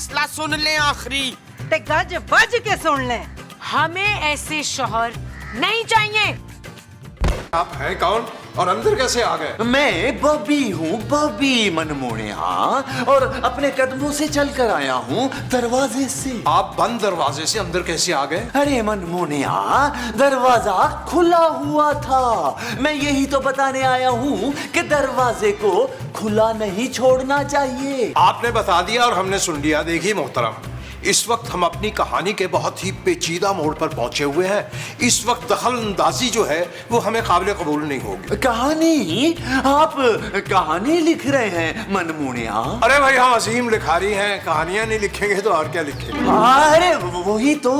फैसला सुन लें आखिरी। ते गज बज के सुन ले। हमें ऐसे शौहर नहीं चाहिए। आप हैं कौन और अंदर कैसे आ गए? मैं बॉबी हूँ, बॉबी मनमोहनिया, और अपने कदमों से चलकर आया हूँ दरवाजे से। आप बंद दरवाजे से अंदर कैसे आ गए? अरे मनमोहनिया, दरवाजा खुला हुआ था। मैं यही तो बताने आया हूँ कि दरवाजे को खुला नहीं छोड़ना चाहिए। आपने बता दिया और हमने सुन लिया। देखिए मोहतरम, इस वक्त हम अपनी कहानी के बहुत ही पेचीदा मोड़ पर पहुंचे हुए हैं। इस वक्त दखल अंदाजी जो है वो हमें काबिल कबूल नहीं होगी। कहानी? आप कहानी लिख रहे हैं मनमोहनिया? अरे भाई, हम अजीम लिखारी हैं, कहानियां नहीं लिखेंगे तो और क्या लिखेंगे? अरे वही तो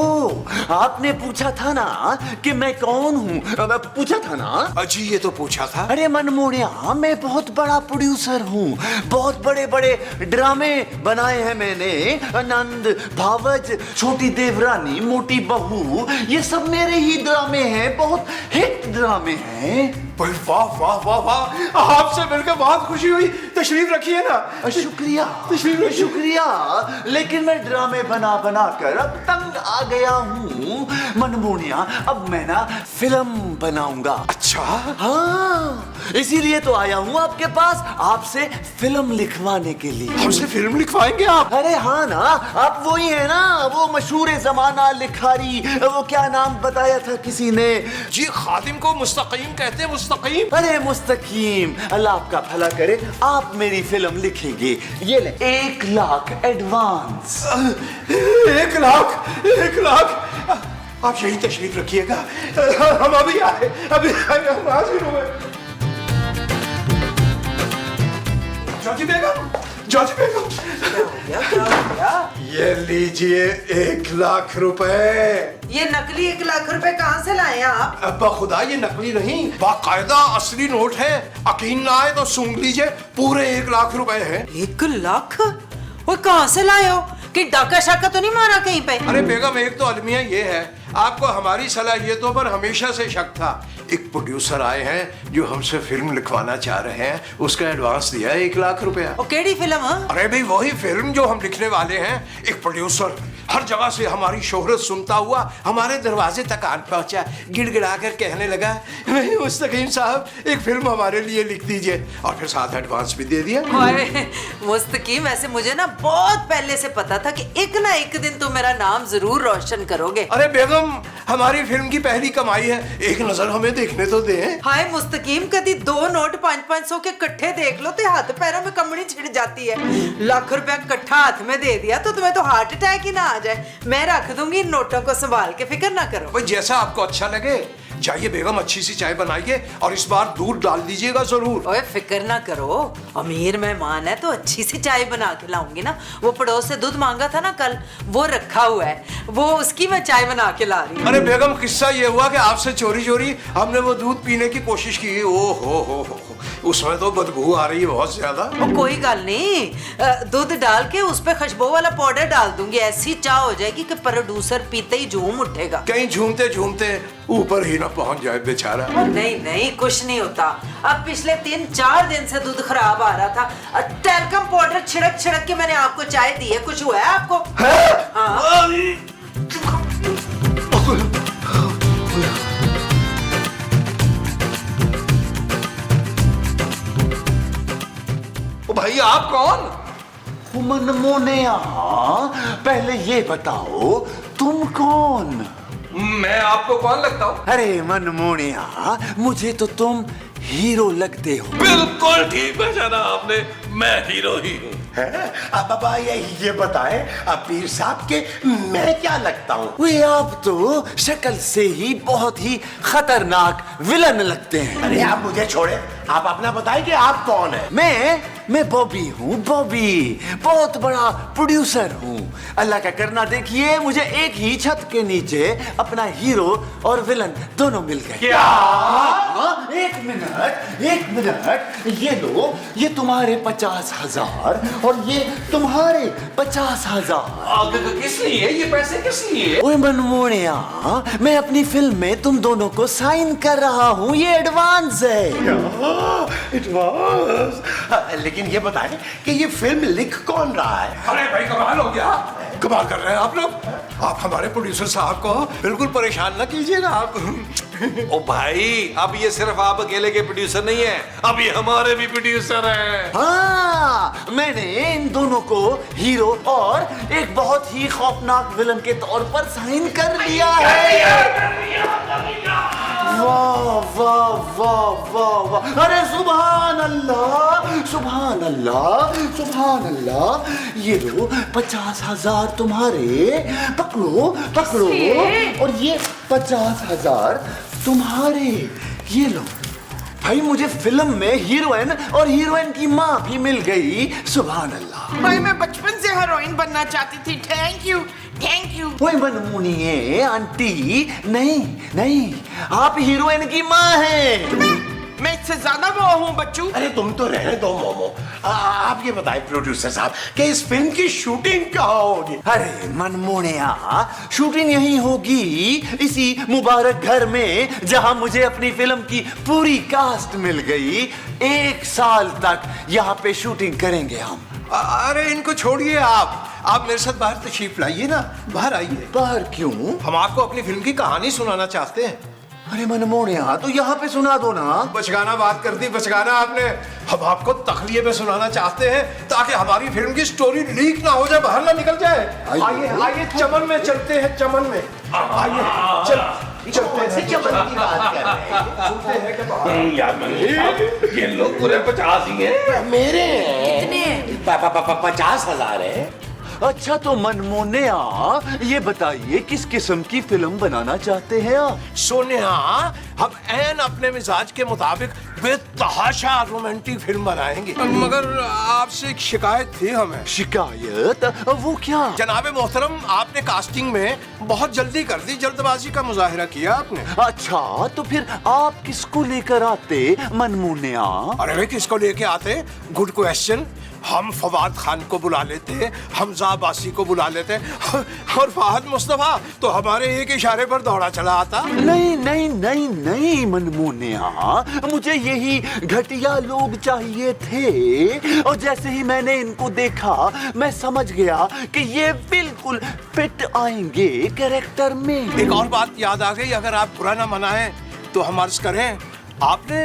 आपने पूछा था ना कि मैं कौन हूँ, पूछा था ना? अजी ये तो पूछा था। अरे मनमोहनिया, मैं बहुत बड़ा प्रोड्यूसर हूँ। बहुत बड़े बड़े ड्रामे बनाए हैं मैंने। आनंद, भावज, छोटी देवरानी, मोटी बहू, ये सब मेरे ही ड्रामे हैं। बहुत हिट ड्रामे हैं। भाई वाह वाह वाह वाह, आपसे मिलकर बहुत खुशी हुई। तशरीफ रखिए ना। शुक्रिया शुक्रिया, लेकिन मैं ड्रामे बना बना कर अब तंग आ गया हूँ मनमोहनिया। अब मैं ना फिल्म बनाऊंगा। अच्छा, हाँ, इसीलिए तो आया हूँ आपके पास, आपसे फिल्म लिखवाने के लिए। हमसे फिल्म लिखवाएंगे आप? अरे हाँ ना, आप वही है ना, वो मशहूर जमाना लिखारी। वो क्या नाम बताया था किसी ने? जी, खादिम को मुस्तकीम कहते हैं, मुस्तकीम। अरे मुस्तकीम, अल्लाह आपका भला करे, आप मेरी फिल्म लिखेंगे। ये ले 1 लाख एडवांस। 1 लाख? 1 लाख? आप यही तशरीफ रखिएगा, हम अभी आए, अभी हम हाजिर हुए। जॉर्जी बेगम, जॉर्जी बेगम, ये लीजिए 1 लाख रुपए। ये नकली 1 लाख रुपए कहाँ से लाए आप? अब्बा खुदा, ये नकली नहीं, बाकायदा असली नोट है। यकीन ना आए तो सूंघ लीजिए, पूरे 1 लाख रुपए हैं। 1 लाख? वो कहाँ से लाए हो? कि डाका शाका तो नहीं मारा कहीं पे? अरे बेगम, एक तो अलमिया ये है, आपको हमारी सलाहियतों पर हमेशा से शक था। एक प्रोड्यूसर आए हैं जो हमसे फिल्म लिखवाना चाह रहे हैं, उसका एडवांस दिया है 1 लाख रुपया। वो केड़ी फिल्म? अरे भाई, वही फिल्म जो हम लिखने वाले हैं। एक प्रोड्यूसर हर जगह से हमारी शोहरत सुनता हुआ हमारे दरवाजे तक आन पहुंचा, गिड़गिड़ा कर कहने लगा, मुस्तकीम साहब एक फिल्म हमारे लिए लिख दीजिए, और फिर साथ एडवांस भी दे दिया। अरे मुस्तकीम, ऐसे मुझे ना बहुत पहले से पता था कि एक ना एक दिन तुम मेरा नाम जरूर रोशन करोगे। अरे बेगम, हमारी फिल्म की पहली कमाई है, एक नजर हमें देखने तो दें। हाय मुस्तकीम, कभी 2 नोट 500-500 के इकट्ठे देख लो तो हाथ पैरों में कंबनी छिड़ जाती है। 1 लाख रुपया इकट्ठा हाथ में दे दिया तो तुम्हें तो हार्ट अटैक ही ना आ जाए। मैं रख दूंगी इन नोटों को संभाल के, फिक्र ना करो। भाई जैसा आपको अच्छा लगे। जाइए बेगम, अच्छी सी चाय बनाइए और इस बार दूध डाल दीजिएगा जरूर। ओए फिक्र ना करो, अमीर मेहमान है तो अच्छी सी चाय बना के लाऊंगी ना। वो पड़ोस से दूध मांगा था ना कल, वो रखा हुआ है, वो उसकी मैं चाय बना के ला रही हूँ। अरे बेगम, किस्सा ये हुआ कि आपसे चोरी चोरी हमने वो दूध पीने की कोशिश की। ओ हो, उसमें तो बदबू आ रही है बहुत ज्यादा। कोई गल नहीं, दूध डाल के उस पे खुशबू वाला पाउडर डाल दूंगी, ऐसी चाय हो जाएगी कि प्रोड्यूसर पीते ही झूम उठेगा। कहीं झूमते झूमते ऊपर ही ना पहुंच जाए बेचारा। नहीं नहीं, कुछ नहीं होता। अब पिछले 3-4 दिन से दूध खराब आ रहा था, टैल्कम पाउडर छिड़क छिड़क के मैंने आपको चाय दी है। कुछ हुआ है आपको? हाँ? भाई आप कौन? मनमोहनिया, पहले ये बताओ तुम कौन? मैं आपको कौन लगता हूँ? अरे मनमोहनिया, मुझे तो तुम हीरो लगते हो। बिल्कुल ठीक पहचाना आपने, मैं हीरो ही हूँ। अब बाबा ये बताए अब पीर साहब के मैं क्या लगता हूँ? वे आप तो शक्ल से ही बहुत ही खतरनाक विलन लगते हैं। अरे आप मुझे छोड़े, आप अपना बताएं कि आप कौन है? मैं बॉबी हूँ, बॉबी, बहुत बड़ा प्रोड्यूसर हूँ। अल्लाह का करना देखिए, मुझे एक ही छत के नीचे अपना हीरो और विलन दोनों मिल गए। क्या? एक मिनट, ये लो, ये तुम्हारे 50,000 और ये तुम्हारे 50,000। किस लिए ये पैसे, किस लिए? ओए मनमोहनिया, मैं अपनी फिल्म में तुम दोनों को साइन कर रहा हूँ, ये एडवांस है। एडवांस। लेकिन ये बताएं कि ये फिल्म लिख कौन रहा है? अरे भाई कमाल हो गया, कमाल कर रहे हैं आप लोग। आप हमारे प्रोड्यूसर साहब को बिल्कुल परेशान ना कीजिएगा आप। ओ भाई, अब ये सिर्फ आप अकेले के प्रोड्यूसर नहीं है, अब ये हमारे भी प्रोड्यूसर हैं। हाँ, मैंने इन दोनों को हीरो और एक बहुत ही खौफनाक विलन के तौर पर साइन कर लिया है। वाह वाह वाह वाह वाह, अरे सुभान अल्लाह, सुभान अल्लाह, सुभान अल्लाह। ये लो 50,000 तुम्हारे, पकड़ो पकड़ो, और ये 50,000 तुम्हारे, ये लो। भाई मुझे फिल्म में हीरोइन और हीरोइन की माँ भी मिल गई, सुभान अल्लाह। भाई मैं बचपन से हीरोइन बनना चाहती थी। Thank you, thank you. ओए मनमुनिए आंटी, नहीं, आप हीरोइन की माँ हैं। मैं इससे ज्यादा वो हूँ बच्चू। अरे तुम तो रहने दो मोमो। आप ये बताएं प्रोड्यूसर साहब कि इस फिल्म की शूटिंग कहाँ होगी? अरे मनमोहनिया, शूटिंग यही होगी, इसी मुबारक घर में जहां मुझे अपनी फिल्म की पूरी कास्ट मिल गई। 1 साल तक यहाँ पे शूटिंग करेंगे हम। अरे इनको छोड़िए, आप मेरे साथ बाहर तशरीफ लाइए ना, बाहर आइए। बाहर क्यों? हम आपको अपनी फिल्म की कहानी सुनाना चाहते हैं। अरे मनमोहनिया, तो यहाँ पे सुना दो ना। बचगाना बात कर दी, बचगाना आपने। हम आपको तखलिए में सुनाना चाहते हैं ताकि हमारी फिल्म की स्टोरी लीक ना हो जाए, बाहर ना निकल जाए। आइए चमन में चलते हैं, चमन में आइए, चलते हैं, चमन की बात कर रहे हैं। सुनते हैं कि बाहर यार ये लोग पूरे 50 ही हैं। मेरे कितने? 50,000 है। अच्छा तो मनमोहनिया, ये बताइए किस किस्म की फिल्म बनाना चाहते हैं आप? सोनिया, हम ऐन अपने मिजाज के मुताबिक बेतहाशा रोमांटिक फिल्म बनाएंगे, मगर आपसे एक शिकायत थी हमें। शिकायत? वो क्या? जनाबे मोहतरम, आपने कास्टिंग में बहुत जल्दी कर दी, जल्दबाजी का मुजाहिरा किया आपने। अच्छा तो फिर आप किसको लेकर आते मनमोहनिया? अरे भाई किसको लेके आते? Good question. हम फवाद खान को बुला लेते, हमजा अब्बासी को बुला लेते, और फहद मुस्तफा तो हमारे एक इशारे पर दौड़ा चला आता। नहीं मनमोहनिया, मुझे यही घटिया लोग चाहिए थे, और जैसे ही मैंने इनको देखा मैं समझ गया कि ये बिल्कुल फिट आएंगे कैरेक्टर में। एक और बात याद आ गई, अगर आप बुरा ना मनाएं तो हम अर्ज करें, आपने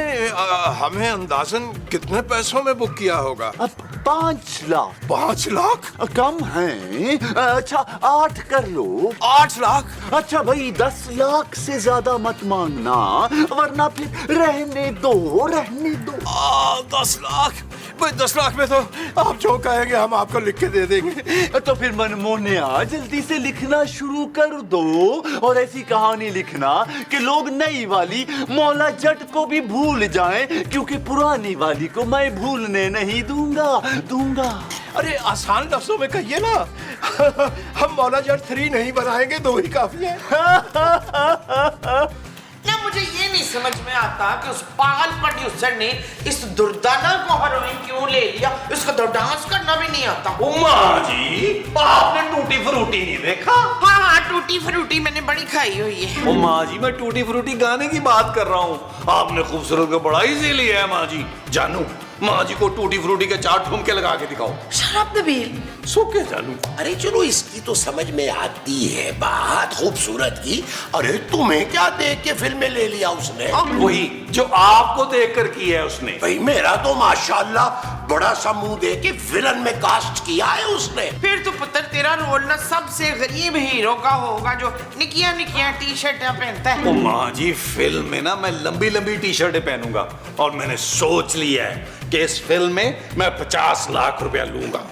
हमें अंदाजन कितने पैसों में बुक किया होगा? अब 5 लाख। 5 लाख? कम है। अच्छा 8 कर लो। 8 लाख? अच्छा भाई 10 लाख से ज्यादा मत मांगना, वरना फिर रहने दो। 10 लाख? भाई 10 लाख में तो आप जो कहेंगे हम आपको लिख के दे देंगे। तो फिर मनमोहनिया जल्दी से लिखना शुरू कर दो, और ऐसी कहानी लिखना कि लोग नई वाली मौला जट को भी भूल जाएं, क्योंकि पुरानी वाली को मैं भूलने नहीं दूंगा। अरे आसान लफ्जों में कहिए ना। हम मौला जट 3 नहीं बनाएंगे, 2 ही काफी है। ना मुझे ये नहीं समझ में आता कि उस पागल प्रोड्यूसर ने इस दुर्दाना को हीरोइन क्यों ले लिया। इसको तो डांस करना भी नहीं आता। उम्मा जी, आपने टूटी फ्रूटी नहीं देखा? हाँ, टूटी फ्रूटी मैंने बड़ी खाई हुई है। ओ माँ जी, मैं टूटी फ्रूटी गाने की बात कर रहा हूँ। आपने खूबसूरत को बड़ा इजी लिया है माँ जी। जानू, माँ जी को टूटी फ्रूटी के 4 ठुमके लगा के दिखाओ। शराब नबील। सो क्या जानू? अरे चलो, इसकी तो समझ में आती है बात खूबसूरत की। अरे तुम्हें क्या देख के फिल्म में ले लिया उसने? वही जो आपको देखकर की है उसने। भाई मेरा तो माशाल्लाह बड़ा सा मुंह देख के विलन में कास्ट किया है उसने। फिर तो पुत्र तेरा रोल ना सबसे गरीब हीरो का होगा जो निकिया टी शर्ट पहनता है। ओ माँ जी, फिल्म में ना मैं लंबी लंबी टी शर्टें पहनूंगा, और मैंने सोच लिया है कि इस फिल्म में मैं 50 लाख रुपया लूंगा।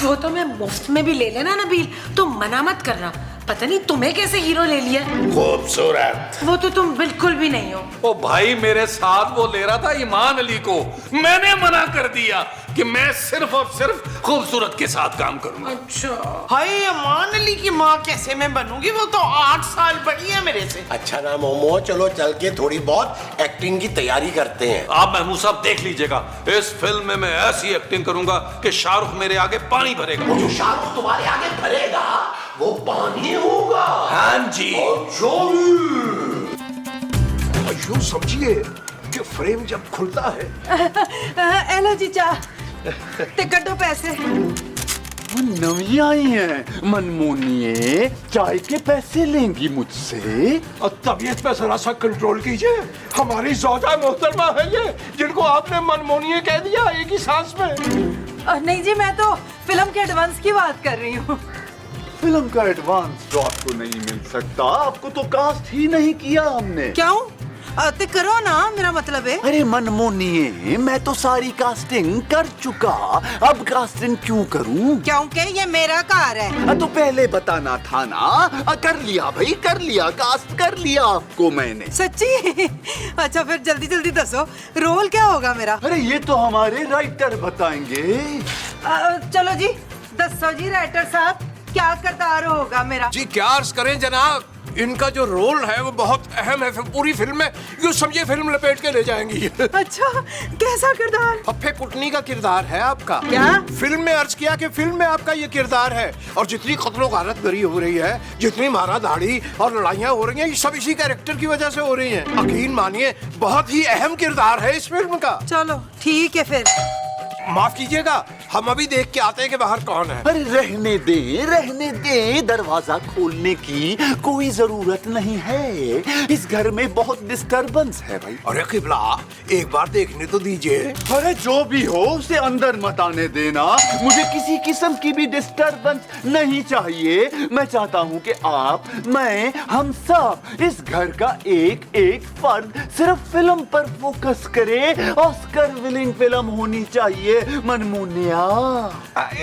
वो तो मैं मुफ्त में भी ले लेना नबील, तुम मना मत करना। पता नहीं तुम्हें कैसे हीरो ले लिया। खूबसूरत। वो तो तुम बिल्कुल भी नहीं हो। ओ भाई, मेरे साथ वो ले रहा था ईमान अली को, मैंने मना कर दिया। कि मैं सिर्फ और सिर्फ खूबसूरत के साथ काम करूंगा। अच्छा हाय अमान अली की माँ कैसे मैं बनूंगी, वो तो 8 साल बड़ी है मेरे से। अच्छा ना मोमो, चलो चल के थोड़ी बहुत एक्टिंग की तैयारी करते हैं। आप महमूद साहब देख लीजिएगा, इस फिल्म में मैं ऐसी एक्टिंग करूंगा कि शाहरुख मेरे आगे पानी भरेगा। वो जो शाहरुख तुम्हारे आगे भरेगा वो पानी होगा। हाँ जी। यूं समझिए कि फ्रेम जब खुलता है। एलो जी चाह ते कटो पैसे। वो नवी आई है मनमोनिए, चाय के पैसे लेंगी मुझसे? और तबीयत पे जरा सा कंट्रोल कीजिए, हमारी ज़ौजा मोहतरमा है ये, जिनको आपने मनमोनिए कह दिया एक ही सांस में। नहीं जी, मैं तो फिल्म के एडवांस की बात कर रही हूँ। फिल्म का एडवांस तो आपको नहीं मिल सकता, आपको तो कास्ट ही नहीं किया हमने। क्यों? ते करो ना, मेरा मतलब है। अरे मनमोनिए, मैं तो सारी कास्टिंग कर चुका, अब कास्टिंग क्यों करूं? क्योंकि ये मेरा कार है। तो पहले बताना था ना। कर लिया भाई, कर लिया, कास्ट कर लिया आपको मैंने। सच्ची? अच्छा फिर जल्दी जल्दी दसो, रोल क्या होगा मेरा? अरे ये तो हमारे राइटर बताएंगे। चलो जी दसो जी राइटर साहब, क्या किरदार होगा मेरा? जी क्या अर्ज करें जनाब, इनका जो रोल है वो बहुत अहम है पूरी फिल्म में, यूं समझिए फिल्म लपेट के ले जाएंगी। अच्छा कैसा किरदार? फप्फे कुटनी का किरदार है आपका। क्या? फिल्म में अर्ज किया कि फिल्म में आपका ये किरदार है, और जितनी कत्लो गारत गरी हो रही है, जितनी मारा धाड़ी और लड़ाइयाँ हो रही हैं, ये सब इसी कैरेक्टर की वजह से हो रही हैं। यकीन मानिए बहुत ही अहम किरदार है इस फिल्म का। चलो ठीक है फिर। माफ कीजिएगा, हम अभी देख के आते हैं कि बाहर कौन है। अरे रहने दे, दरवाजा खोलने की कोई जरूरत नहीं है, इस घर में बहुत डिस्टरबेंस है भाई। अरे किबला, एक बार देखने तो दीजिए। अरे जो भी हो उसे अंदर मत आने देना, मुझे किसी किस्म की भी डिस्टरबेंस नहीं चाहिए। मैं चाहता हूँ कि आप, मैं, हम सब इस घर का एक एक फर्द सिर्फ फिल्म पर फोकस करे। ऑस्कर विनिंग फिल्म होनी चाहिए मनमोनिया।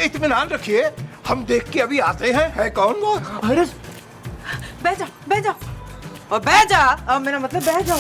इत्मीनान रखिए, हम देख के अभी आते हैं। है कौन वो? अरे बैठ जाओ और बैठ जा, मेरा मतलब बैठ जाओ।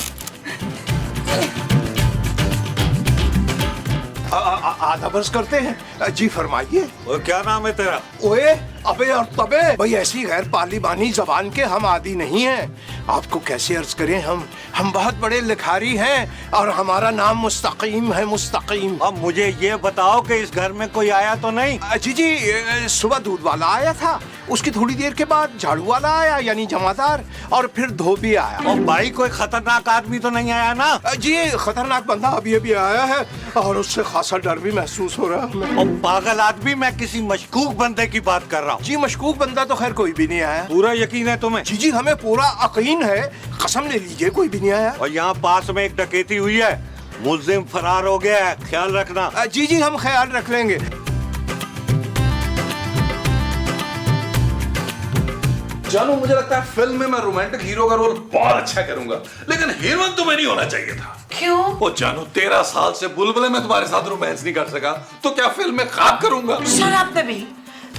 आधा बस करते हैं। जी फरमाइए। और क्या नाम है तेरा? ओए अबे और तबे, भाई ऐसी गैर पार्लिमानी जबान के हम आदी नहीं हैं। आपको कैसे अर्ज करें, हम बहुत बड़े लिखारी हैं और हमारा नाम मुस्तकीम है, मुस्तकीम। अब मुझे ये बताओ कि इस घर में कोई आया तो नहीं? जी सुबह दूध वाला आया था, उसकी थोड़ी देर के बाद झाड़ू वाला आया यानी जमादार, और फिर धोबी आया। और भाई कोई खतरनाक आदमी तो नहीं आया ना? जी खतरनाक बंदा अभी अभी आया है और उससे खासा डर भी महसूस हो रहा है हमें। और पागल आदमी, मैं किसी मशकूक बंदे की बात कर रहा हूँ। जी मशकूक बंदा तो खैर कोई भी नहीं आया। पूरा यकीन है तुम्हें? जी हमें पूरा यकीन है, कसम ले लीजिए कोई भी नहीं आया। और यहाँ पास में एक डकैती हुई है, मुल्जिम फरार हो गया है, ख्याल रखना। जी हम ख्याल रख लेंगे। जानू, मुझे लगता है फिल्म में मैं रोमांटिक हीरो का रोल बहुत अच्छा करूंगा, लेकिन हीरोइन तुम्हें नहीं होना चाहिए था। क्यों? वो जानू, 13 साल से बुलबुले में तुम्हारे साथ रोमांस नहीं कर सका, तो क्या फिल्म में ख्वाब करूंगा? शराब नबील,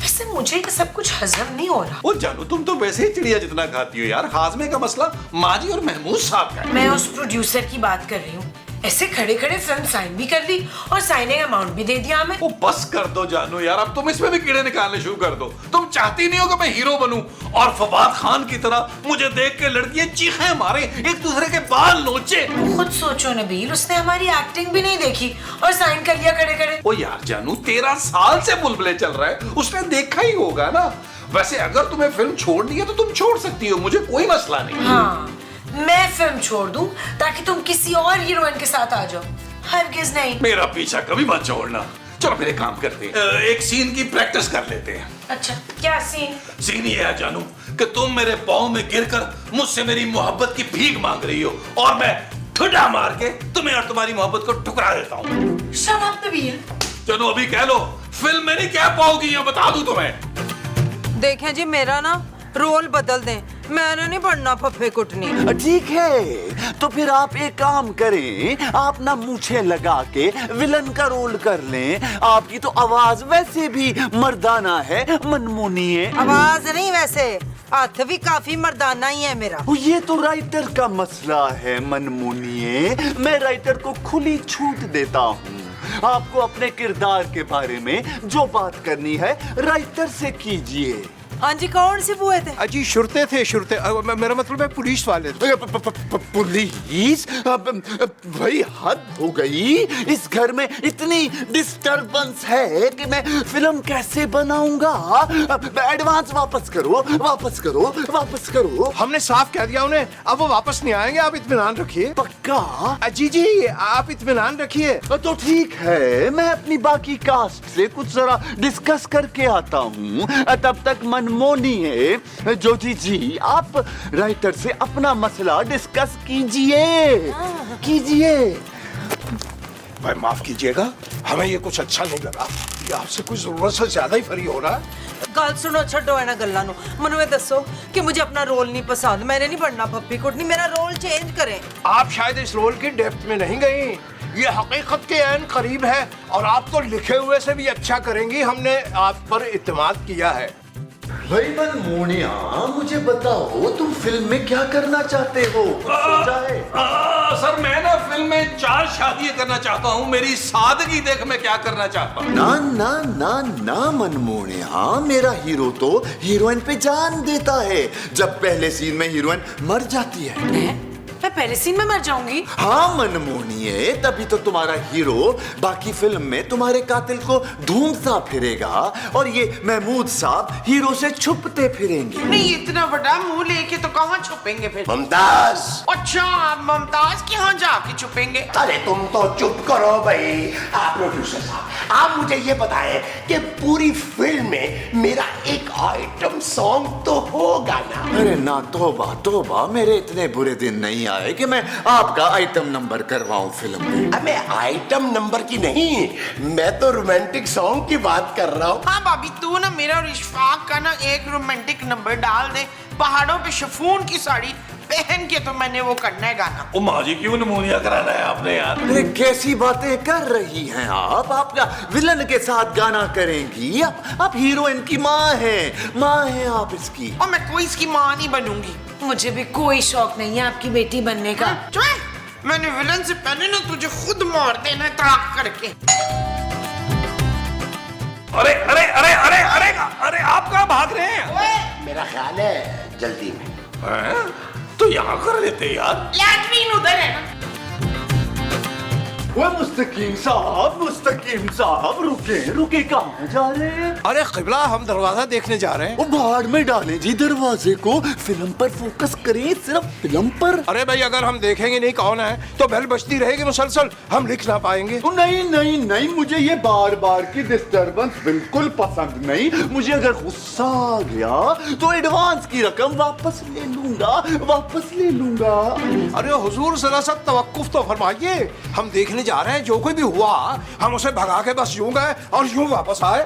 वैसे मुझे ये सब कुछ हजम नहीं हो रहा। वो जानू, तुम तो वैसे ही चिड़िया जितना खाती हो यार। हाजमे का मसला माजी और महमूद साहब का है। मैं उस प्रोड्यूसर की बात कर रही हूँ, ऐसे खड़े खड़े फिल्म साइन भी कर दी और साइनिंग अमाउंट भी दे दिया हमें। वो बस कर दो जानू यार, अब तुम इसमें भी कीड़े निकालने शुरू कर दो। तुम चाहती नहीं हो कि मैं हीरो बनूं और फवाद खान की तरह मुझे देख के लड़कियां चीखें मारे, एक दूसरे के बाल नोचे। खुद सोचो नबील, उसने हमारी एक्टिंग भी नहीं देखी और साइन कर लिया खड़े खड़े। ओ यार जानू, 13 साल से बुलबुले चल रहा है, उसने देखा ही होगा ना। वैसे अगर तुम्हें फिल्म छोड़नी है तो तुम छोड़ सकती हो, मुझे कोई मसला नहीं। हाँ, मैं फिल्म छोड़ दूं ताकि तुम किसी और हीरोइन के साथ आ जाओ, हरगिज नहीं। मेरा पीछा कभी मत छोड़ना। चलो फिर एक काम करते हैं, एक सीन की प्रैक्टिस कर लेते हैं। अच्छा क्या सीन? सीन ये है जानू कि तुम मेरे पाँव में गिरकर मुझसे मेरी मोहब्बत की भीख मांग रही हो और मैं ठुड्डा मार के तुम्हें और तुम्हारी मोहब्बत को ठुकरा देता हूँ। शराब नबील, चलो अभी कह लो, फिल्म में नहीं कह पाओगी, ये बता दूं तुम्हें। देखें जी, मेरा ना रोल बदल दें, मैंने नहीं पढ़ना फफे कुटनी। ठीक है, तो फिर आप एक काम करें, आप ना मूछे लगा के विलन का रोल कर लें। आपकी तो आवाज वैसे भी मर्दाना है मनमोनिए। आवाज नहीं, वैसे हाथ भी काफी मर्दाना ही है मेरा। ये तो राइटर का मसला है मनमोनिए, मैं राइटर को खुली छूट देता हूँ। आपको अपने किरदार के बारे में जो बात करनी है राइटर से कीजिए। हाँ जी, कौन सी बुए थे? अजी शुरते थे, शुरते मेरा मतलब है पुलिस वाले थे। पुलिस? भाई हद हो गई। इस घर में इतनी डिस्टरबेंस है कि मैं फिल्म कैसे बनाऊंगा। एडवांस वापस करो, वापस करो, वापस करो। हमने साफ कह दिया उन्हें, अब वो वापस नहीं आएंगे, आप इत्मीनान रखिए। पक्का? अजी जी आप इत्मीनान रखिए। तो ठीक है, मैं अपनी बाकी कास्ट से कुछ जरा डिस्कस करके आता हूँ। तब तक मनमोनी है ज्योति जी, आप राइटर से अपना मसला डिस्कस कीजिए, कीजिए। भाई माफ कीजिएगा, हमें ये कुछ अच्छा नहीं लगा। ये आपसे कुछ जरूरत से ज्यादा ही फ्री हो रहा है। गल सुनो, छड्डो है ना गल्लां नूं। मनु ये दसो कि मुझे अपना रोल नहीं पसंद, मैंने नहीं बनना पप्पी कुटनी, मेरा रोल चेंज करें। आप शायद इस रोल की डेप्थ में नहीं गई। ये हकीकत के ऐन करीब है और आप तो लिखे हुए से भी अच्छा करेंगी। हमने आप पर इत्मीनान किया है। भाई मनमोनिया, मुझे बताओ तुम फिल्म में क्या करना चाहते हो? सोचा है? सर मैं ना फिल्म में 4 शादियां करना चाहता हूँ। मेरी सादगी देख मैं क्या करना चाहता हूँ। ना ना ना ना मनमोनिया, मेरा हीरो तो हीरोइन पे जान देता है जब पहले सीन में हीरोइन मर जाती है। मैं पहले सीन में मर जाऊंगी? हाँ मनमोनिए, तभी तो तुम्हारा हीरो बाकी फिल्म में तुम्हारे कातिल को ढूंढता फिरेगा और ये महमूद साहब हीरो से छुपते फिरेंगे। नहीं, इतना बड़ा मुंह लेके तो कहाँ छुपेंगे फिर? मुमताज। अच्छा, आप मुमताज के यहाँ जाके छुपेंगे? अरे तुम तो चुप करो भाई। आप प्रोड्यूसर साहब, आप मुझे ये बताएं कि पूरी फिल्म में मेरा एक आइटम सॉन्ग तो होगा ना? अरे ना, तौबा तौबा, मेरे इतने बुरे दिन नहीं आए कि मैं आपका आइटम नंबर करवाऊं फिल्म में। अबे आइटम नंबर की नहीं, मैं तो रोमांटिक सॉन्ग की बात कर रहा हूँ। हाँ भाभी, तू ना मेरा और इशफाक का ना एक रोमांटिक नंबर डाल दे। पहाड़ों पे शिफॉन की साड़ी पहन के तो मैंने वो करना है गाना। ओ माँ जी, क्यों निमोनिया कराना है आपने यार? अरे कैसी बातें कर रही हैं आप क्या विलन के साथ गाना करेंगी? आप हीरोइन की माँ हैं आप इसकी। और मैं कोई इसकी माँ नहीं बनूंगी। मुझे भी कोई शौक नहीं है आपकी बेटी बनने का। चुप! मैंने विलन से पहले ना तुझे खुद मार देना तड़ाक करके। अरे अरे अरे अरे अरे अरे आप कहाँ भाग रहे हैं? मेरा ख्याल है जल्दी में। हैं? तो यहाँ कर लेते यार। लैट्रिन उधर है ना। वो मुस्तकीम साहब रुके कहाँ जा रहे हैं? अरे क़िबला, हम दरवाजा देखने जा रहे हैं। वो बाहर में डालें जी दरवाजे को, फिल्म पर फोकस करें, सिर्फ फिल्म पर। अरे भाई, अगर हम देखेंगे नहीं कौन है तो बेल बजती रहेगी मुसलसल, हम लिख ना पाएंगे। नहीं, मुझे ये बार बार की डिस्टरबेंस बिल्कुल पसंद नहीं। मुझे अगर गुस्सा आ गया तो एडवांस की रकम वापस ले लूंगा। अरे हुजूर, जरा सा तवक्कुफ तो फरमाइए। हम देखने जा रहे हैं, जो कोई भी हुआ हम उसे भगा के बस यूं गए और यूं वापस आए।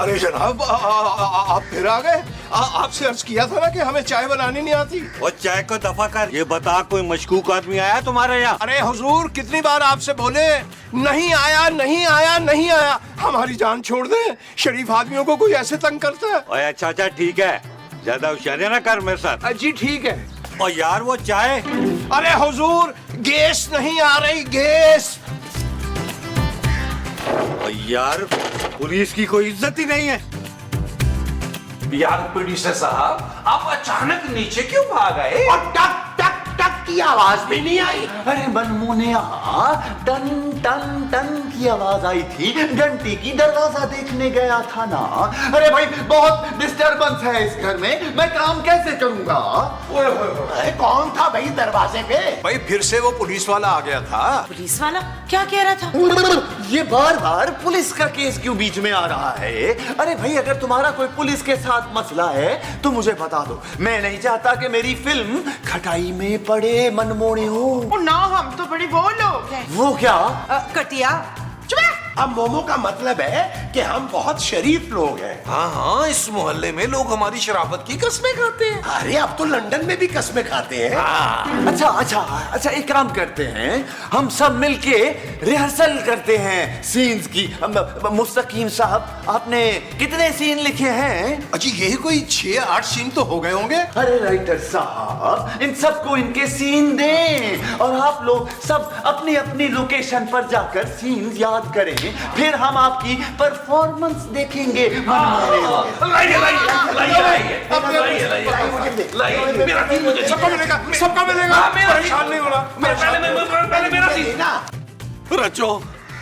अरे जनाब, आप फिर आ गए। आपसे अर्ज किया था ना कि हमें चाय बनानी नहीं आती। और चाय को दफा कर, ये बता कोई मशकूक आदमी आया तुम्हारे यहाँ? अरे हुजूर, कितनी बार आपसे बोले, नहीं आया। हमारी जान छोड़ दे, शरीफ आदमियों को कोई ऐसे तंग करता है। ओए अच्छा ठीक है, ज्यादा होशियारी ना कर मेरे साथ। जी ठीक है। और यार वो चाय। अरे हुजूर, गैस नहीं आ रही, गैस। और यार पुलिस की कोई इज्जत ही नहीं है। यार प्रोड्यूसर साहब, आप अचानक नीचे क्यों भाग गए? और टक टक टक की आवाज भी नहीं आई। अरे मनमोनिया, टन टन टन की आवाज आई थी, घंटी की, दरवाजा देखने गया था ना। अरे भाई, बहुत डिस्टरबेंस है इस घर में, मैं काम कैसे करूंगा? कौन था भाई दरवाजे पे? भाई फिर से वो पुलिस वाला आ गया था। पुलिस वाला क्या कह रहा था? ये बार बार पुलिस का केस क्यों बीच में आ रहा है? अरे भाई, अगर तुम्हारा कोई पुलिस के साथ मसला है तो मुझे बता दो। मैं नहीं चाहता कि मेरी फिल्म खटाई में पड़े मनमोनी हो। ना, हम तो बड़े वो लोग हैं। वो क्या? कटिया। चुप! अब मोमो का मतलब है कि हम बहुत शरीफ लोग हैं। हाँ हाँ, इस मोहल्ले में लोग हमारी शराफत की कस्में खाते हैं। अरे अब तो लंदन में भी कस्में खाते हैं। अच्छा अच्छा अच्छा, एक काम करते हैं, हम सब मिलके रिहर्सल करते हैं सीन्स की। मुस्तकीम साहब, आपने कितने सीन लिखे हैं? अजी यही कोई 6-8 सीन तो हो गए होंगे। अरे राइटर साहब, इन सबको इनके सीन दें और आप लोग सब अपनी अपनी लोकेशन पर जाकर सीन याद करें, फिर हम आपकी परफॉर्मेंस देखेंगे। सबको मिलेगा, सबको मिलेगा, परेशान नहीं होना। रचो,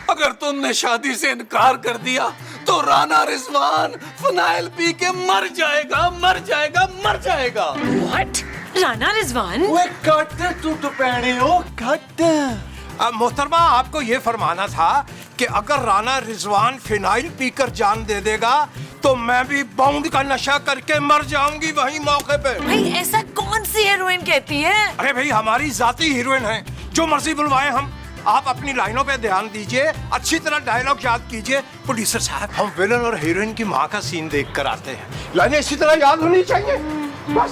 अगर तुमने शादी से इनकार कर दिया तो राना रिजवान फिनाइल पी के मर जाएगा, मर जाएगा, मर जाएगा। व्हाट? राना रिजवान? ओए कट, तू तो पहने हो कट। मोहतरमा, आपको ये फरमाना था कि अगर राना रिजवान फिनाइल पीकर जान दे देगा तो मैं भी बाउंड का नशा करके मर जाऊंगी वहीं मौके पे। भाई ऐसा कौन सी हीरोइन कहती है? अरे भाई, हमारी जाती हीरोइन है, जो मर्जी बुलवाए हम। आप अपनी लाइनों पे ध्यान दीजिए, अच्छी तरह डायलॉग याद कीजिए। प्रोड्यूसर साहब, हम विलन और हीरोइन की माँ का सीन देख कर आते हैं, लाइनें इसी तरह याद होनी चाहिए बस।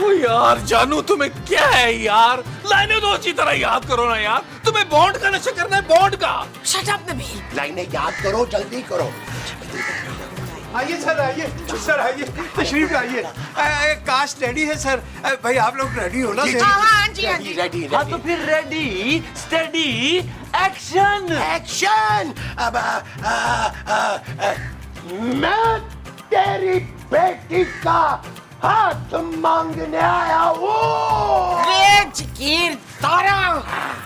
ओ यार जानू, तुम्हें क्या है यार, लाइनें तो अच्छी तरह याद करो ना यार। तुम्हें बॉन्ड का नशा करना है, बॉन्ड का। Shut up Nabeel. लाइनें याद करो, जल्दी करो। आइए सर, आइए सर, आइए, तशरीफ लाइए। कास्ट रेडी है सर। भाई आप लोग रेडी हो ना? हाँ जी, हाँ जी। रेडी हाँ तो फिर रेडी, स्टेडी, एक्शन। एक्शन। अब मैं तेरी बेटी का हाथ मांगने आया हूँ। वे जकीर तारा,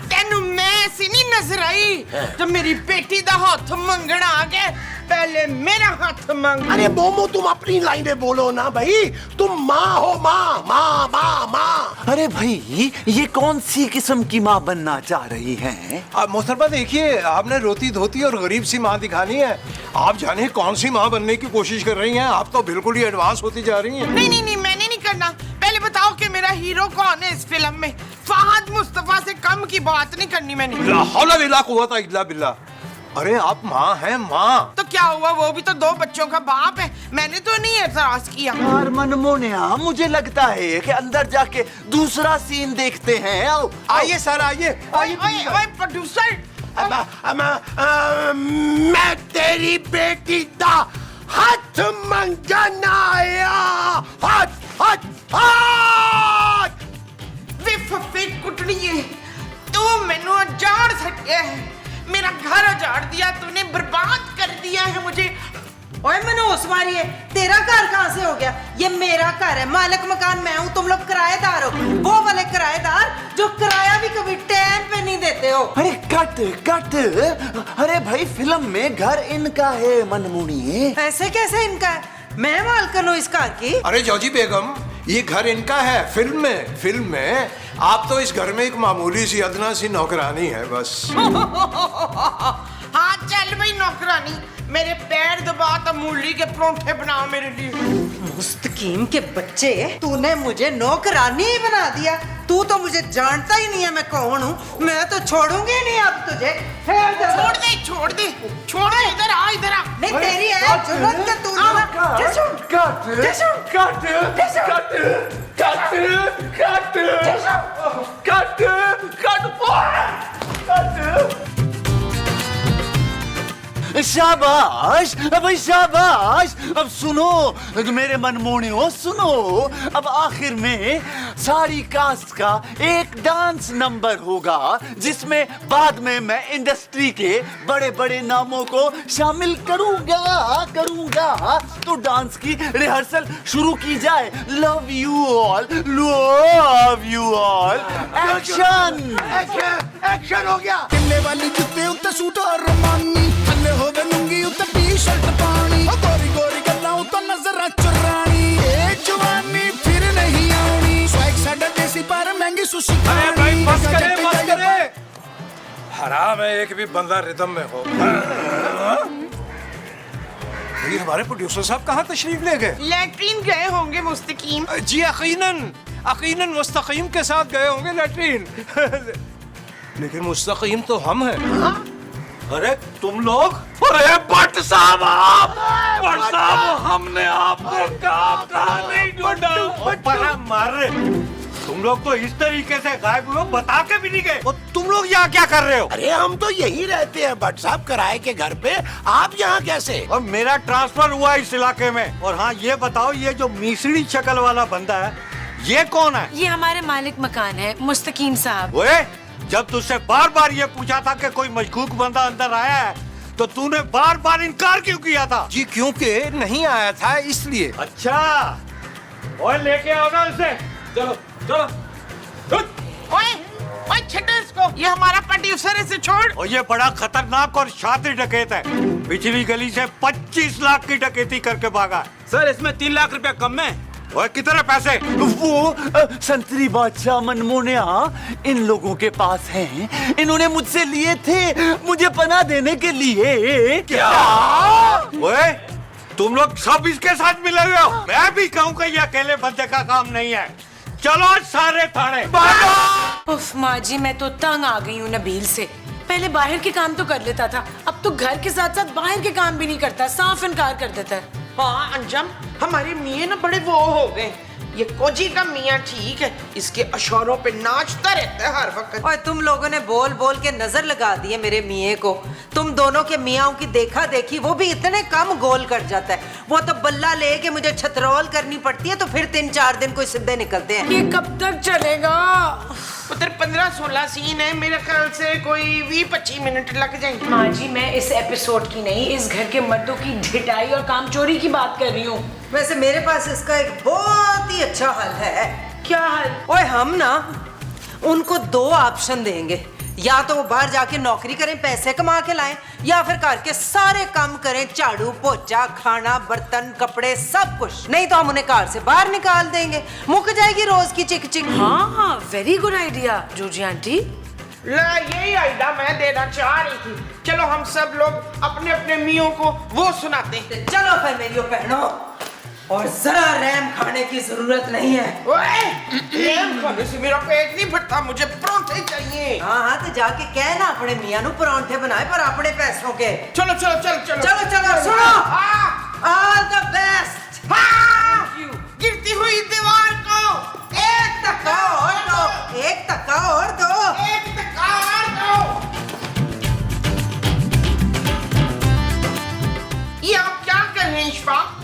तेनू मैं सी नहीं नजर आई जब मेरी बेटी दा हाथ मंगण आ गए? पहले मेरा हाथ मांग। अरे मोमो, तुम अपनी लाइनें बोलो ना भाई, तुम माँ हो, माँ माँ माँ माँ। अरे भाई, ये कौन सी किस्म की माँ बनना चाह रही हैं? मोहतरमा देखिए, आपने रोती धोती और गरीब सी माँ दिखानी है। आप जाने कौन सी माँ बनने की कोशिश कर रही हैं। आप तो बिल्कुल ही एडवांस होती जा रही हैं। नहीं नहीं नहीं, मैंने नहीं करना। पहले बताओ कि मेरा हीरो कौन है इस फिल्म में? फहद मुस्तफा से कम की बात नहीं करनी मैंने। ला हौला विला कुव्वता इल्ला बिल्ला। अरे आप माँ हैं, माँ। तो क्या हुआ, वो भी तो 2 बच्चों का बाप है। मैंने तो नहीं एतराज किया। यार मनमोनिया, मुझे लगता है कि अंदर जाके दूसरा सीन देखते हैं। आओ आइए सर, आइए आइए। ओए ओए प्रोड्यूसर, मैं तेरी बेटी दा हाथ मंगन आया। हाथ हाथ हाथ। वे फफे कुटड़िए, तू मैनू उजाड़ सकिया है, मेरा घर उजाड़ दिया तूने, बर्बाद कर दिया है मुझे। ओए मनोज मारिए, तेरा घर कहाँ से हो गया? ये मेरा घर है, मालिक मकान मैं हूँ, तुम लोग किराएदार हो। वो वाले किराएदार जो किराया भी कभी टाइम पे नहीं देते हो। अरे कट कट। अरे भाई, फिल्म में घर इनका है मनमुनी। ऐसे कैसे इनका है? मैं मालकिन हूँ इस घर की। अरे जॉजी बेगम, ये घर इनका है। फिल्म में आप तो इस घर में एक मामूली सी अदना सी नौकरानी है बस। हाँ चल भाई नौकरानी, मेरे पैर दबा तो मूली के परोंठे बनाओ मेरे लिए। मुस्तकीम के बच्चे, तूने मुझे नौकरानी ही बना दिया। तू तो मुझे जानता ही नहीं है मैं कौन हूँ। मैं तो छोड़ूंगी नहीं अब तुझे। छोड़ दे छोड़ दे छोड़ दे, इधर आ, इधर आ। नहीं तेरी है जरूरत के तू शाबाश, अब शाबाश। अब सुनो मेरे मनमोहनियों, सुनो। अब आखिर में सारी कास्ट का एक डांस नंबर होगा, जिसमें बाद में मैं इंडस्ट्री के बड़े बड़े नामों को शामिल करूंगा। तो डांस की रिहर्सल शुरू की जाए। Love you all, love you all. Action. Action हो गया। किले वाली जुत्ते उत्ते सूट और रमानी, थल्ले होवे लुंगी उत्ते टी-शर्ट पानी, ओ गोरी गोरी गल्लां उत्ते नजरां चुरानी, ए जवानी फिर नहीं आउनी, स्वैग साडा देसी पर महंगी सुशी खानी। अरे भाई बस करे। हराम है एक भी बंदा रिदम में हो। ये हमारे प्रोड्यूसर साहब कहाँ तशरीफ ले गए? लैट्रीन गए होंगे मुस्तकीम। जी यकीनन मुस्तकीम के साथ गए होंगे लैट्रीन। लेकिन मुस्तकीम तो हम हैं। अरे तुम लोग, अरे भट्ट साहब हमने आपको कहा नहीं ढूंढा। बड़ा मार रहे। तुम लोग तो इस तरीके से गायब हुए, बता के भी नहीं गए। और तुम लोग यहाँ क्या कर रहे हो? अरे हम तो यही रहते हैं भट्ट साहब किराए के घर पे, आप यहाँ कैसे? और मेरा ट्रांसफर हुआ इस इलाके में। और हाँ ये बताओ, ये जो मिसड़ी शक्ल वाला बंदा है, ये कौन है? ये हमारे मालिक मकान है, मुस्तकीम साहब। ओए, जब तुझसे बार बार ये पूछा था कि कोई मशकूक बंदा अंदर आया है, तो तूने बार बार इनकार क्यों किया था? जी क्योंकि नहीं आया था इसलिए। अच्छा, ओए लेके आओ ना इसे। चलो चलो। ओए ओए छड्डो इसको, ये हमारा प्रोड्यूसर है, इसे छोड़। और ये बड़ा खतरनाक और शातिर डकैत है। पिछली गली से 25 लाख की डकैती करके भागा है। सर इसमें 3 लाख रुपया कम है। ओए कितने पैसे? वो संतरी बादशाह मनमोनिया इन लोगों के पास हैं। इन्होंने मुझसे लिए थे मुझे पनाह देने के लिए। क्या? ओए, तुम लोग सब इसके साथ मिले हुए हो? मैं भी कहूँ कि ये अकेले बंदे का काम नहीं है। चलो सारे थाने। उफ माँ जी, मैं तो तंग आ गई हूँ नबील से। पहले बाहर के काम तो कर लेता था, अब तो घर के साथ साथ बाहर के काम भी नहीं करता, साफ इनकार कर देता है। हाँ अंजम, हमारे मियाँ ना बड़े वो हो गए। ये कोजी का मियाँ ठीक है, इसके इशारों पे नाचता रहता है हर वक्त। और तुम लोगों ने बोल बोल के नजर लगा दी है मेरे मियाँ को। तुम दोनों के मियाँ की देखा देखी वो भी इतने कम गोल कर जाता है। वो तो बल्ला लेके मुझे छतरोल करनी पड़ती है, तो फिर 3-4 दिन कोई सीधे निकलते हैं। ये कब तक चलेगा? उधर 15-16 सीन है, मेरे ख्याल से कोई 20-25 मिनट लग जाएंगे। माँ जी, मैं इस एपिसोड की नहीं, इस घर के मर्दों की ढिठाई और कामचोरी की बात कर रही हूँ। वैसे मेरे पास इसका एक बहुत ही अच्छा हल है। क्या हल? ओए हम ना उनको 2 ऑप्शन देंगे, या तो वो बाहर जाके नौकरी करें, पैसे कमा के लाएं, या फिर घर के सारे काम करें, झाड़ू पोछा, खाना, बर्तन, कपड़े, सब कुछ। नहीं तो हम उन्हें कार से बाहर निकाल देंगे, मुक जाएगी रोज की चिक चिक। हाँ, वेरी गुड आइडिया जूजी आंटी। ला यही आइडिया मैं देना चाह रही थी। चलो हम सब लोग अपने अपने मियों को वो सुनाते हैं। चलो फिर मेरी बहनों, और जरा रैम खाने की जरूरत नहीं है। ओए, रैम खाने से मेरा पेट नहीं भरता, मुझे परांठे चाहिए। हाँ हाँ, तो जाके कहना अपने मियाँ नु परांठे बनाए, पर अपने पैसों के। चलो चलो चलो चलो चलो चलो सुनो, ऑल द बेस्ट। गिरती हुई दीवार को एक धक्का और दो, एक धक्का और दो, एक धक्का और दो। ये आप क्या कर रहे हैं इशफाक?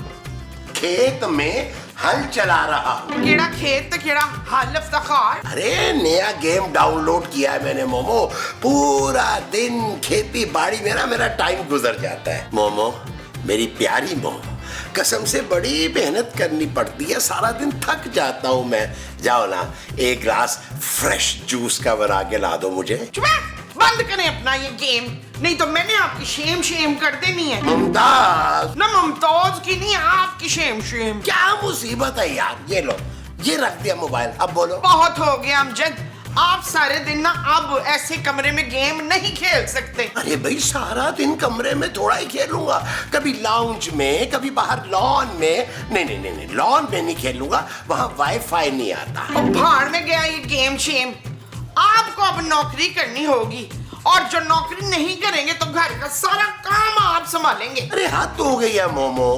खेत में हल चला रहा हूँ। केड़ा खेत केड़ा हाल इफ्तिखार। अरे नया गेम डाउनलोड किया है मैंने मोमो। पूरा दिन खेती बाड़ी में ना मेरा टाइम गुजर जाता है। मोमो, मेरी प्यारी मोमो, कसम से बड़ी मेहनत करनी पड़ती है, सारा दिन थक जाता हूँ मैं। जाओ ना, एक ग्लास फ्रेश जूस का बना के ला दो मुझे। चुप, बंद करें अपना ये गेम, नहीं तो मैंने आपकी शेम कर देनी है। मुमताज, ना मुमताज की नहीं, आपकी शेम। क्या मुसीबत है यार। ये लो, ये रख दिया मोबाइल, अब बोलो। बहुत हो गया अमजद, आप सारे दिन ना अब ऐसे कमरे में गेम नहीं खेल सकते। अरे भाई, सारा दिन कमरे में थोड़ा ही खेलूंगा, कभी लाउंज में, कभी बाहर लॉन में। नहीं, लॉन में नहीं खेलूंगा, वहां वाईफाई नहीं आता। और भाड़ में गया ये गेम शेम। आपको अब नौकरी करनी होगी, और जो नौकरी नहीं करेंगे तो घर का सारा काम आप संभालेंगे। अरे हद हो गई है मोमो,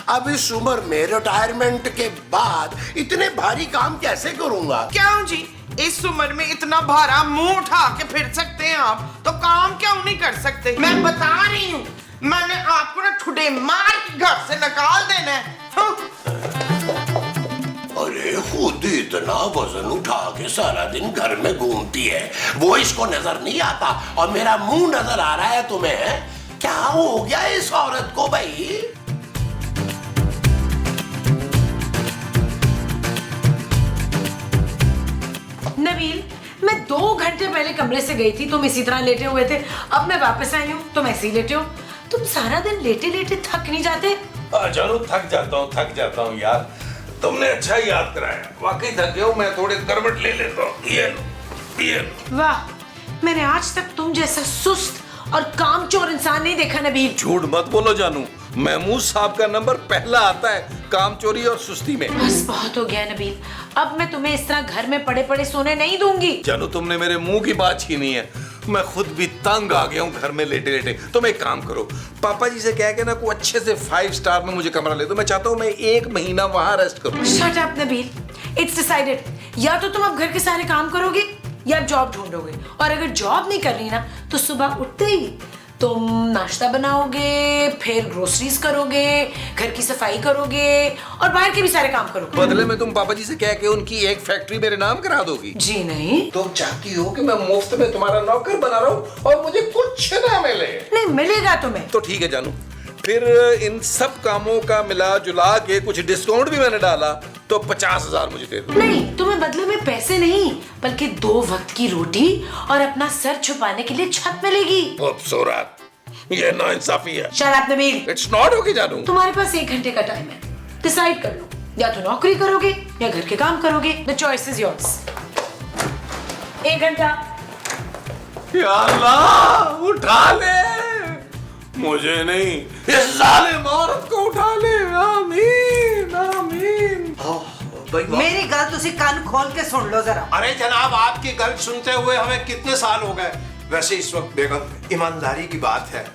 अब इस उम्र में रिटायरमेंट के बाद इतने भारी काम कैसे करूंगा? क्यों जी, इस उम्र में इतना भारा मुंह उठा के फिर सकते हैं आप, तो काम क्यों नहीं कर सकते? मैं बता रही हूँ, मैंने आपको ना ठुडे मार के घर से निकाल देना है। अरे खुद इतना वजन उठा के सारा दिन घर में घूमती है, वो इसको नजर नहीं आता, और मेरा मुंह नजर आ रहा है तुम्हें? क्या हो गया इस औरत को भाई? नबील, मैं 2 घंटे पहले कमरे से गई थी, तुम इसी तरह लेटे हुए थे। अब मैं वापस आई हूँ, तुम ऐसे ही लेटे हो। तुम सारा दिन लेटे लेटे थक नहीं जाते? जानू थक जाता हूँ यार, तुमने अच्छा याद कराया। वाकई थक गया हूँ मैं, थोड़े करवट ले लेता हूँ। ये लो। वाह, मैंने आज तक तुम जैसा सुस्त और कामचोर इंसान नहीं देखा नबील। झूठ मत बोलो जानू, महमूद साहब का नंबर पहला आता है कामचोरी और सुस्ती में। बस बहुत हो गया नबील, अब मैं तुम्हें इस तरह घर में पड़े पड़े सोने नहीं दूंगी। जानू, तुमने मेरे मुंह की बात छीनी है। मैं खुद भी तंग आ गया हूँ घर में लेटे लेटे। तुम एक काम करो, पापा जी से कह के ना कोई अच्छे से 5 स्टार में मुझे कमरा ले दो। मैं चाहता हूँ मैं 1 महीना वहां रेस्ट करूँ। Shut up Nabeel, it's decided. या तो तुम अब घर के सारे काम करोगे या जॉब ढूंढोगे। और अगर जॉब नहीं कर रही ना तो सुबह उठते ही तुम नाश्ता बनाओगे, फिर ग्रोसरीज करोगे, घर की सफाई करोगे और बाहर के भी सारे काम करोगे। बदले में तुम पापा जी से कह के उनकी एक फैक्ट्री मेरे नाम करा दोगी। जी नहीं। तुम चाहती हो कि मैं मुफ्त में तुम्हारा नौकर बना रहा हूँ और मुझे कुछ ना मिले? नहीं मिलेगा तुम्हें। तो ठीक है जानू, फिर इन सब कामों का मिला जुला के कुछ डिस्काउंट भी मैंने डाला तो 50,000 मुझे दे दो। नहीं, तुम्हें बदले में पैसे नहीं बल्कि 2 वक्त की रोटी और अपना सर छुपाने के लिए छत मिलेगी। खूबसूरत, ये नाइंसाफी है। Shut up Nabeel. It's not okay जानू। तुम्हारे पास 1 घंटे का टाइम है, डिसाइड कर लो। या तो नौकरी करोगे या घर के काम करोगे। The choice is yours. 1 घंटा। या अल्लाह, उठा ले मुझे नहीं, इस जालिम औरत को उठा ले। आमीन आमीन। मेरी गल तुसी कान खोल के सुन लो जरा। अरे जनाब, आपकी गल सुनते हुए हमें कितने साल हो गए। वैसे इस वक्त बेगम, ईमानदारी की बात है,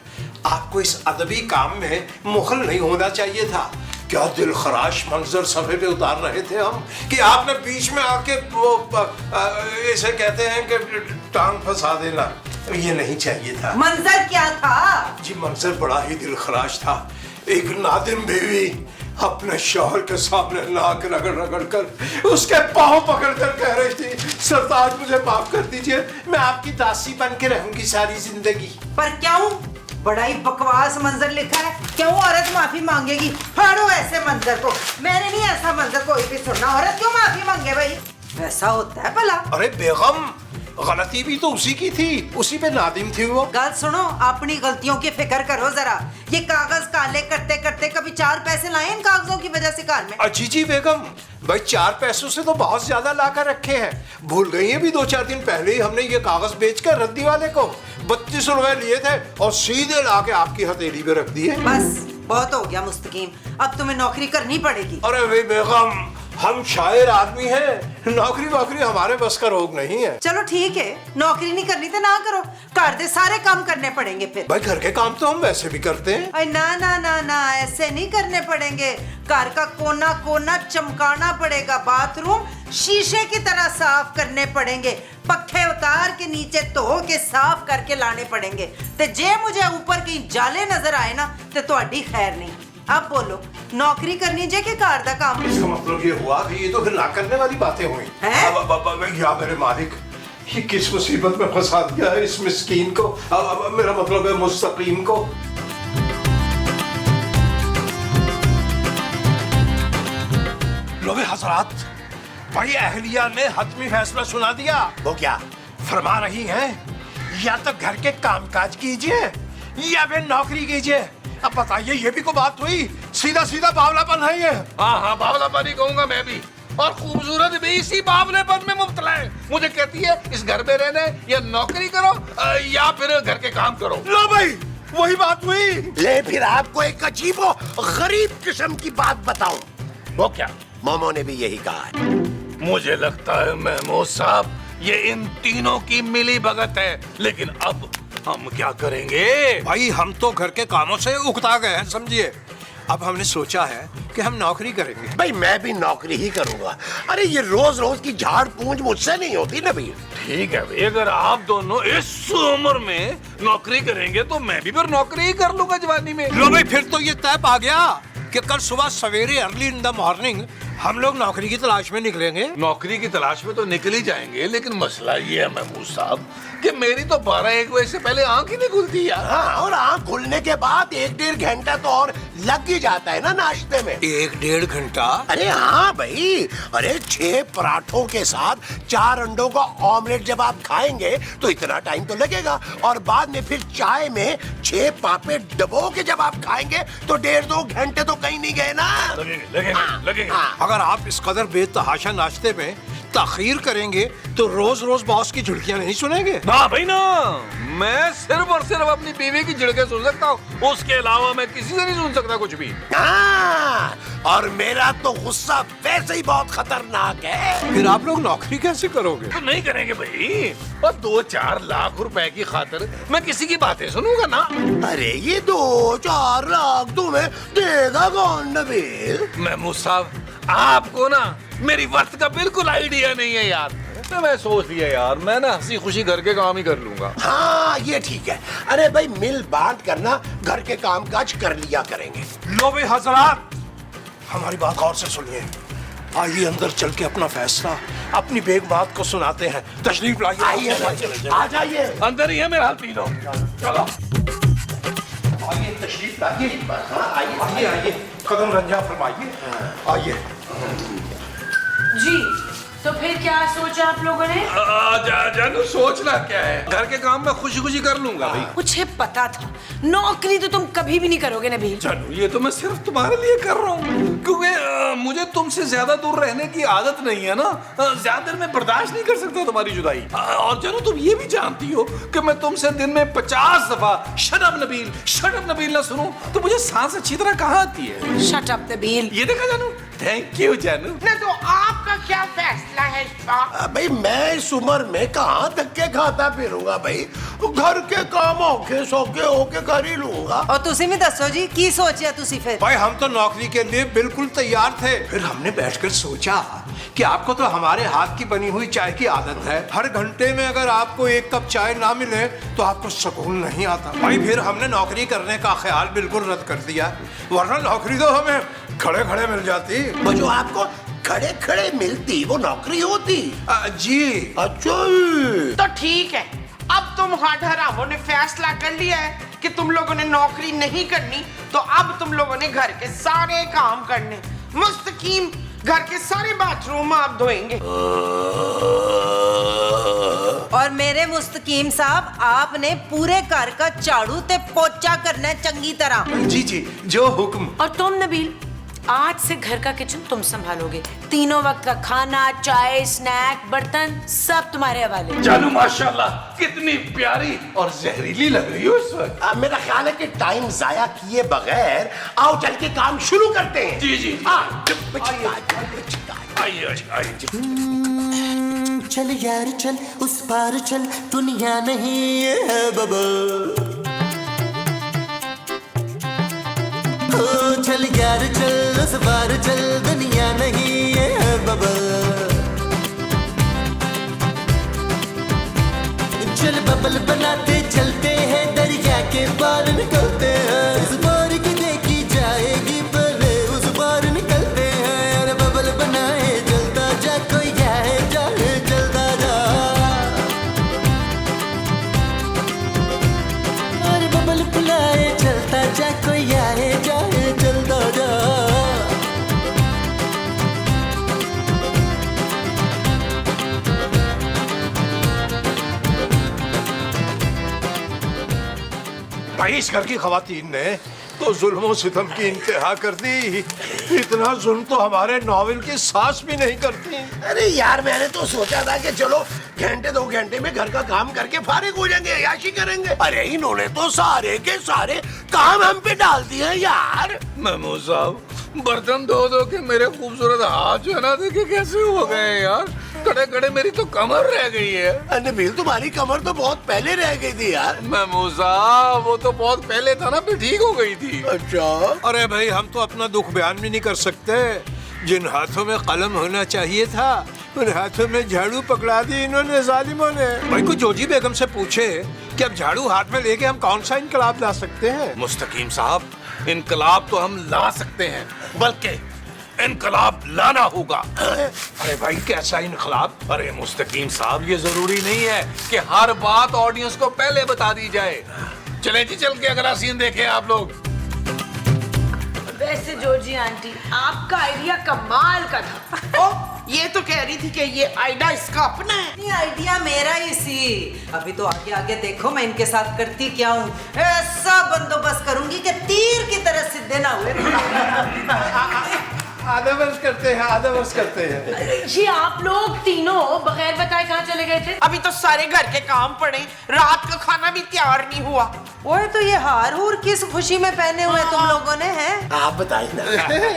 आपको इस अदबी काम में मुखल नहीं होना चाहिए था। क्या दिल खराश मंजर सफे पे उतार रहे थे हम कि आपने बीच में आके वो इसे कहते हैं कि टांग फंसा देना। ये नहीं चाहिए था। मंजर क्या था? जी मंजर बड़ा ही दिल खराश था। एक नादिम बीवी अपने शौहर के सामने नाक रगड़ रगड़ कर उसके पाँव पकड़ कर कह रही थी, सरताज मुझे माफ कर दीजिए, मैं आपकी दासी बन के रहूंगी सारी जिंदगी। पर क्यों? बड़ा ही बकवास मंजर लिखा है। क्यों औरत माफी मांगेगी? फाड़ो ऐसे मंजर को। मैंने नहीं ऐसा मंजर कोई भी सुनना। औरत क्यों माफी मांगे भाई? वैसा होता है भला? अरे बेगम, गलती भी तो उसी की थी, उसी पे नादिम थी वो। गल सुनो, अपनी गलतियों की फिक्र करो जरा। ये कागज काले करते करते कभी 4 पैसे लाए इन कागजों की वजह से घर में? अजी जी बेगम, भाई 4 पैसों से तो बहुत ज्यादा ला कर रखे हैं। भूल गई है भी 2-4 दिन पहले ही हमने ये कागज बेचकर रद्दी वाले को 32 रुपए लिए थे और सीधे ला के आपकी हथेली पे रख दिए। बस बहुत हो गया मुस्तकीम, अब तुम्हें नौकरी करनी पड़ेगी। अरे भाई बेगम, हम शायर आदमी हैं, नौकरी वोकरी हमारे बस का रोग नहीं है। चलो ठीक है, नौकरी नहीं करनी तो ना करो, घर दे सारे काम करने पड़ेंगे फिर। भाई घर के काम तो हम वैसे भी करते हैं। अरे ना ना ना ना, ऐसे नहीं करने पड़ेंगे। घर का कोना कोना चमकाना पड़ेगा, बाथरूम शीशे की तरह साफ करने पड़ेंगे, पक्खे उतार के नीचे धो के साफ करके लाने पड़ेंगे। ते जे मुझे ऊपर कहीं जाले नजर आए ना तो तुम्हारी खैर नहीं। अब बोलो, नौकरी करनी जे के घर दा काम? इसका मतलब ये हुआ कि ये तो फिर ना करने वाली बातें हुई। या मेरे मालिक, ये किस मुसीबत में फंसा दिया है इस मिस्कीन को। मेरा मतलब है मुस्तकीम को। लोगे हजरात, भाई अहलिया ने हतमी फैसला सुना दिया। वो क्या? फरमा रही हैं, या तो घर के कामकाज कीजिए या फिर नौकरी कीजिए। अब बताइए, ये भी को बात हुई? सीधा सीधा बावलापन है ये। हाँ हाँ, बावलापन ही कहूंगा मैं भी। और खूबसूरत भी इसी बावलेपन में मुब्तला है। मुझे कहती है इस घर में रहने या नौकरी करो या फिर घर के काम करो। लो भाई, वही बात हुई। ले फिर आपको एक अजीब और गरीब किस्म की बात बताऊं। वो क्या? मोमो ने भी यही कहा है। मुझे लगता है महमूद साहब, ये इन तीनों की मिली भगत है। लेकिन अब हम क्या करेंगे? भाई हम तो घर के कामों से उकता गए हैं, समझिए। अब हमने सोचा है कि हम नौकरी करेंगे। भाई मैं भी नौकरी ही करूंगा। अरे ये रोज रोज की झाड़ पूंछ मुझसे नहीं होती नबील। ठीक है भाई, अगर आप दोनों इस उम्र में नौकरी करेंगे तो मैं भी फिर नौकरी ही कर लूंगा जवानी में। लो भाई, फिर तो ये तय पा गया कि कल सुबह सवेरे अर्ली इन द मॉर्निंग हम लोग नौकरी की तलाश में निकलेंगे। नौकरी की तलाश में तो निकल ही जाएंगे, लेकिन मसला ये है महमूद साहब कि मेरी तो 12-1 बजे से पहले आंख ही नहीं खुलती यार। हाँ, और आँख खुलने के बाद 1-1.5 घंटा तो और लग ही जाता है ना नाश्ते में। 1-1.5 घंटा? अरे हाँ भाई, अरे 6 पराठों के साथ 4 अंडों का ऑमलेट जब आप खाएंगे तो इतना टाइम तो लगेगा। और बाद में फिर चाय में 6 पापे डबो के जब आप खाएंगे तो 1.5-2 घंटे तो कहीं नहीं गए ना। लगेंगे लगेंगे लगेंगे। हाँ। अगर आप इस कदर बेतहाशा नाश्ते में ताखीर करेंगे तो रोज रोज बॉस की झुड़कियां नहीं सुनेंगे। ना भाई ना, मैं सिर्फ और सिर्फ अपनी बीवी की झिड़के सुन सकता हूँ, उसके अलावा मैं किसी से नहीं सुन सकता कुछ भी। हाँ, और मेरा तो गुस्सा वैसे ही बहुत खतरनाक है। फिर आप लोग नौकरी कैसे करोगे? तो नहीं करेंगे भाई, और 2-4 लाख रुपए की खातिर मैं किसी की बातें सुनूंगा ना। अरे ये 2-4 लाख तुम्हें देगा कौन नबील? महमूद साहब, आपको ना मेरी वर्थ का बिल्कुल आइडिया नहीं है यार। तो मैं सोच लिया यार, मैं ना हंसी खुशी घर के काम ही कर लूंगा। हाँ ये ठीक है। अरे भाई मिल बांट करना घर के काम काज कर लिया करेंगे। लो भाई हजरात, हमारी बात गौर से सुनिए। आइए अंदर चल के अपना फैसला अपनी बेग बात को सुनाते हैं। तशरीफ लाइए। आइए आ जाइए। अंदर ही है मेरा हाल, पी लो। चलो आइए तशरीफ लाइए। हाँ आइए आइए आइए, कदम रंजा फरमाइए। आइए। जी, तो फिर क्या सोचा आप लोगों ने? जानू सोचना क्या है, घर के काम मैं खुशी खुशी कर लूंगा भाई। मुझे पता था नौकरी तो तुम कभी भी नहीं करोगे नबील। जानू ये तो मैं सिर्फ तुम्हारे लिए कर रहा हूँ, क्योंकि मुझे तुमसे ज्यादा दूर रहने की आदत नहीं है ना। ज्यादा देर मैं बर्दाश्त नहीं कर सकता तुम्हारी जुदाई। और जानू तुम ये भी जानती हो कि मैं तुमसे दिन में 50 दफा शट अप नबील ना सुनूं तो मुझे सांस अच्छी तरह कहाँ आती है। Shut up Nabeel. ये देखा जानू, थैंक यू जानू। नहीं तो आपका क्या फैसला है शाह? भाई मैं इस उम्र में कहाँ धक्के खाता फिरूंगा भाई, घर के काम औखे सौखे होके कर ही लूंगा। और तुसी भी दसो जी की सोचिया तुसी फिर? भाई हम तो नौकरी के लिए बिल्कुल तैयार थे, फिर हमने बैठकर सोचा कि आपको तो हमारे हाथ की बनी हुई चाय की आदत है। हर घंटे में अगर आपको 1 कप चाय ना मिले तो आपको सुकून नहीं आता। भाई फिर हमने नौकरी करने का ख्याल बिल्कुल रद्द कर दिया, वरना नौकरी तो हमें खड़े खड़े मिल जाती। वो जो आपको खड़े खड़े मिलती वो नौकरी होती। जी अच्छा तो ठीक है, अब तुम हाड हरामों ने फैसला कर लिया है कि तुम लोगों ने नौकरी नहीं करनी, तो अब तुम लोगों ने घर के सारे काम करने। मुस्तकीम घर के सारे बाथरूम आप धोएंगे। और मेरे मुस्तकीम साहब आपने पूरे घर का झाड़ू ते पोचा करना है चंगी तरह। जी जी, जो हुक्म। और तुम नबील, आज से घर का किचन तुम संभालोगे। तीनों वक्त का खाना, चाय, स्नैक, बर्तन सब तुम्हारे हवाले। जानू माशाल्लाह कितनी प्यारी और जहरीली लग रही हो इस वक्त। मेरा ख्याल है कि टाइम जाया किए बगैर आओ चल के काम शुरू करते हैं। जी जी आइए। चल यार चल उस पार चल, दुनिया नहीं है बबल। ओ चल यार चल उस पार चल, दुनिया नहीं है बबल। चल बबल बनाते चलते हैं, दरिया के पार निकलते हैं। इस पार की देखी जाएगी पहले उस पार निकलते हैं। अरे बबल बनाए जलता जा, कोई जाए जाए जलता जा। अरे बबल बुलाए जलता जा, कोई आए जाए जलता जा। भाई इस घर की खवातीन ने तो जुल्म सितम की इंतहा कर दी। इतना जुल्म तो हमारे नॉवेल की सास भी नहीं करती। अरे यार मैंने तो सोचा था कि चलो घंटे 2 घंटे में घर का काम करके फारिग हो जाएंगे, याशी करेंगे। अरे इन्होंने तो सारे के सारे काम हम पे डाल दिए यार। महमूद साहब, बर्तन धो धो के मेरे खूबसूरत हाथ जो है ना देखे कैसे हो गए यार। कड़े कड़े मेरी तो कमर रह गई है। नबील तुम्हारी कमर तो बहुत पहले रह गई थी यार। महमूद साहब वो तो बहुत पहले था ना, फिर ठीक हो गई थी। अच्छा अरे भाई हम तो अपना दुख बयान भी नहीं कर सकते। जिन हाथों में कलम होना चाहिए था उन हाथों में झाड़ू पकड़ा दी इन्होंने जालिमों ने। भाई को जोजी बेगम से पूछे कि अब झाड़ू हाथ में लेके हम कौन सा इनकलाब ला सकते हैं। मुस्तकीम साहब, इनकलाब तो हम ला सकते हैं, बल्कि इनकलाब लाना होगा। अरे भाई कैसा इनकलाब? अरे मुस्तकीम साहब, ये जरूरी नहीं है कि हर बात ऑडियंस को पहले बता दी जाए। चले जी चल के अगला सीन देखें आप लोग। वैसे जोजी आंटी, आपका आइडिया कमाल का था। ओ, ये तो कह रही थी कि ये आइडिया इसका अपना है। नहीं आइडिया मेरा ही सी। अभी तो आगे आगे देखो मैं इनके साथ करती क्या हूँ। ऐसा बंदोबस्त करूंगी कि तीर की तरह सीधे ना हुए। आधा वर्ष करते हैं, आधा वर्ष करते हैं। जी आप लोग तीनों बगैर बताए कहाँ चले गए थे? अभी तो सारे घर के काम पड़े, रात का खाना भी तैयार नहीं हुआ। ओए तो ये हार हूर किस खुशी में पहने हुए तुम लोगों ने हैं? आप बताइए ना।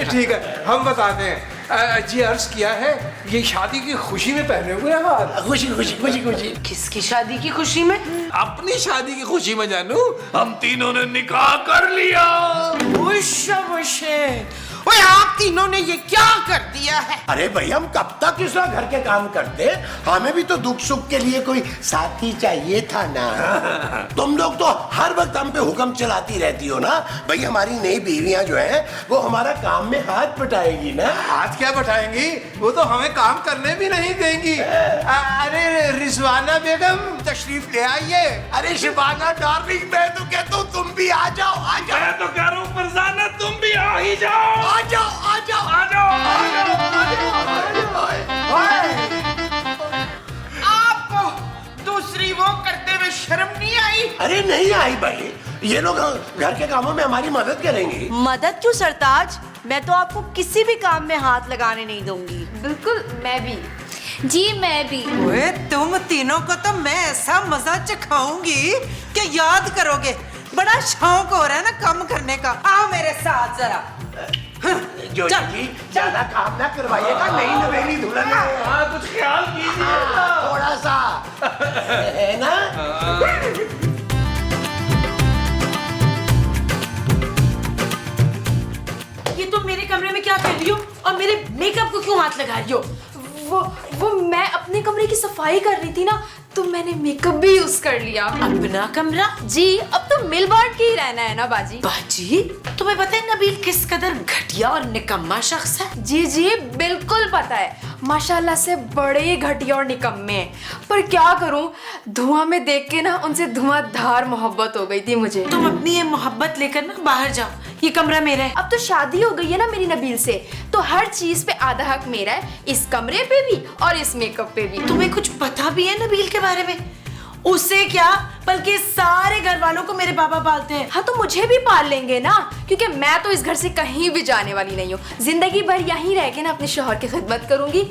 ठीक है, हम बताते हैं। जी अर्ज किया है, ये शादी की खुशी में पहने हुए हैं हार। खुशी खुशी खुशी खुशी। किसकी शादी की खुशी में? अपनी शादी की खुशी में जानू, हम तीनों ने निकाह कर लिया। ओए आप तीनों ने ये क्या कर दिया है? अरे भाई हम कब तक इस घर के काम करते, हमें भी तो दुख सुख के लिए कोई साथी चाहिए था ना। तुम लोग तो हर वक्त हम पे हुक्म चलाती रहती हो ना। भाई हमारी नई बीवियां जो हैं वो हमारा काम में हाथ बटाएगी ना। हाथ क्या बटाएंगी, वो तो हमें काम करने भी नहीं देंगी। अरे रिजवाना बेगम तशरीफ ले आइए। अरे शिबाना डार्लिंग, मैं तो कहता हूँ तुम भी आ जाओ, आ जाओ। मैं तो कह रहा हूँ फरजाना तुम भी आ ही जाओ। आ जाओ, आ जाओ, आ जाओ, आ जाओ। आपको दूसरी वो करते हुए शर्म नहीं आई? अरे नहीं आई भाई, ये लोग घर के कामों में हमारी मदद करेंगे। मदद क्यों सरताज? मैं तो आपको किसी भी काम में हाथ लगाने नहीं दूंगी। बिल्कुल, मैं भी। जी मैं भी। ओए तुम तीनों को तो मैं ऐसा मजा चखाऊंगी कि याद करोगे। बड़ा शौक हो रहा है ना काम करने का। आओ मेरे साथ जरा। जो जी ज्यादा काम ना करवाइएगा, नई नवेली दुल्हन है। हाँ कुछ ख्याल कीजिए थोड़ा सा है ना। ये तुम मेरे कमरे में क्या कर रही हो और मेरे मेकअप को क्यों हाथ लगा रही हो? वो मैं अपने कमरे की सफाई कर रही थी ना, तो मैंने मेकअप भी यूज कर लिया। अपना कमरा? जी अब तो मिल बांट के ही रहना है ना बाजी। बाजी, तुम्हें पता है नबील किस कदर घटिया और निकम्मा शख्स है? जी जी बिल्कुल पता है, माशाल्लाह से बड़े घटिया और निकम्मे हैं। पर क्या करूं, धुआं में देख के ना उनसे धुआंधार मोहब्बत हो गई थी मुझे। तुम अपनी ये मोहब्बत लेकर ना बाहर जाओ, ये कमरा मेरा है। अब तो शादी हो गई है ना मेरी नबील से, तो हर चीज पे आधा हक मेरा है, इस कमरे पे भी और इस मेकअप पे भी। तुम्हें कुछ पता भी है नबील के बारे में? उसे क्या, बल्कि सारे घर वालों को मेरे पापा पालते हैं। हाँ तो मुझे भी पाल लेंगे ना, क्योंकि मैं तो इस घर से कहीं भी जाने वाली नहीं हूँ। जिंदगी भर यहीं रह के ना अपने शौहर की खिदमत करूंगी।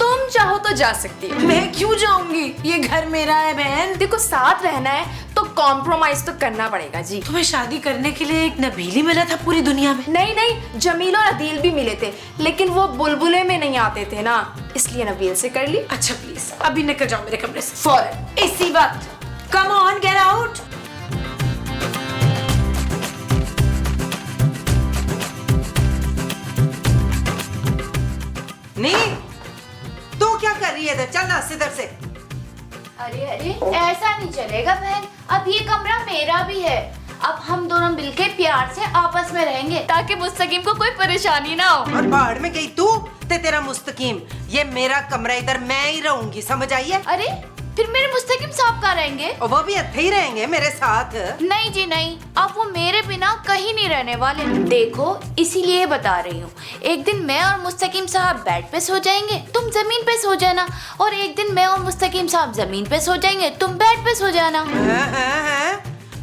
तुम चाहो तो जा सकती हो। मैं क्यों जाऊंगी, ये घर मेरा है बहन। देखो साथ रहना है तो कॉम्प्रोमाइज तो करना पड़ेगा जी। तुम्हें शादी करने के लिए एक नबील ही मिला था पूरी दुनिया में? नहीं नहीं, जमील और अदील भी मिले थे, लेकिन वो बुलबुले में नहीं आते थे ना, इसलिए नबील से कर ली। अच्छा प्लीज अभी निकल जाओ मेरे कमरे से फौरन, इसी वक्त। Come on, get out. नहीं तू क्या कर रही है इधर? चल ना इधर से। अरे अरे ऐसा नहीं चलेगा बहन, अब ये कमरा मेरा भी है। अब हम दोनों मिलके प्यार से आपस में रहेंगे ताकि मुस्तकीम को कोई परेशानी ना हो। और बाहर में गई तू ते तेरा मुस्तकीम। ये मेरा कमरा, इधर मैं ही रहूंगी, समझ आई है? अरे फिर मेरे मुस्तकीम साहब कहाँ रहेंगे? और वो भी अच्छे ही रहेंगे मेरे साथ। नहीं जी नहीं, अब वो मेरे बिना कहीं नहीं रहने वाले। देखो इसीलिए बता रही हूँ, एक दिन मैं और मुस्तकीम साहब बेड पे सो जाएंगे, तुम जमीन पे सो जाना, और एक दिन मैं और मुस्तकीम साहब जमीन पे सो जाएंगे, तुम बेड पे सो जाना।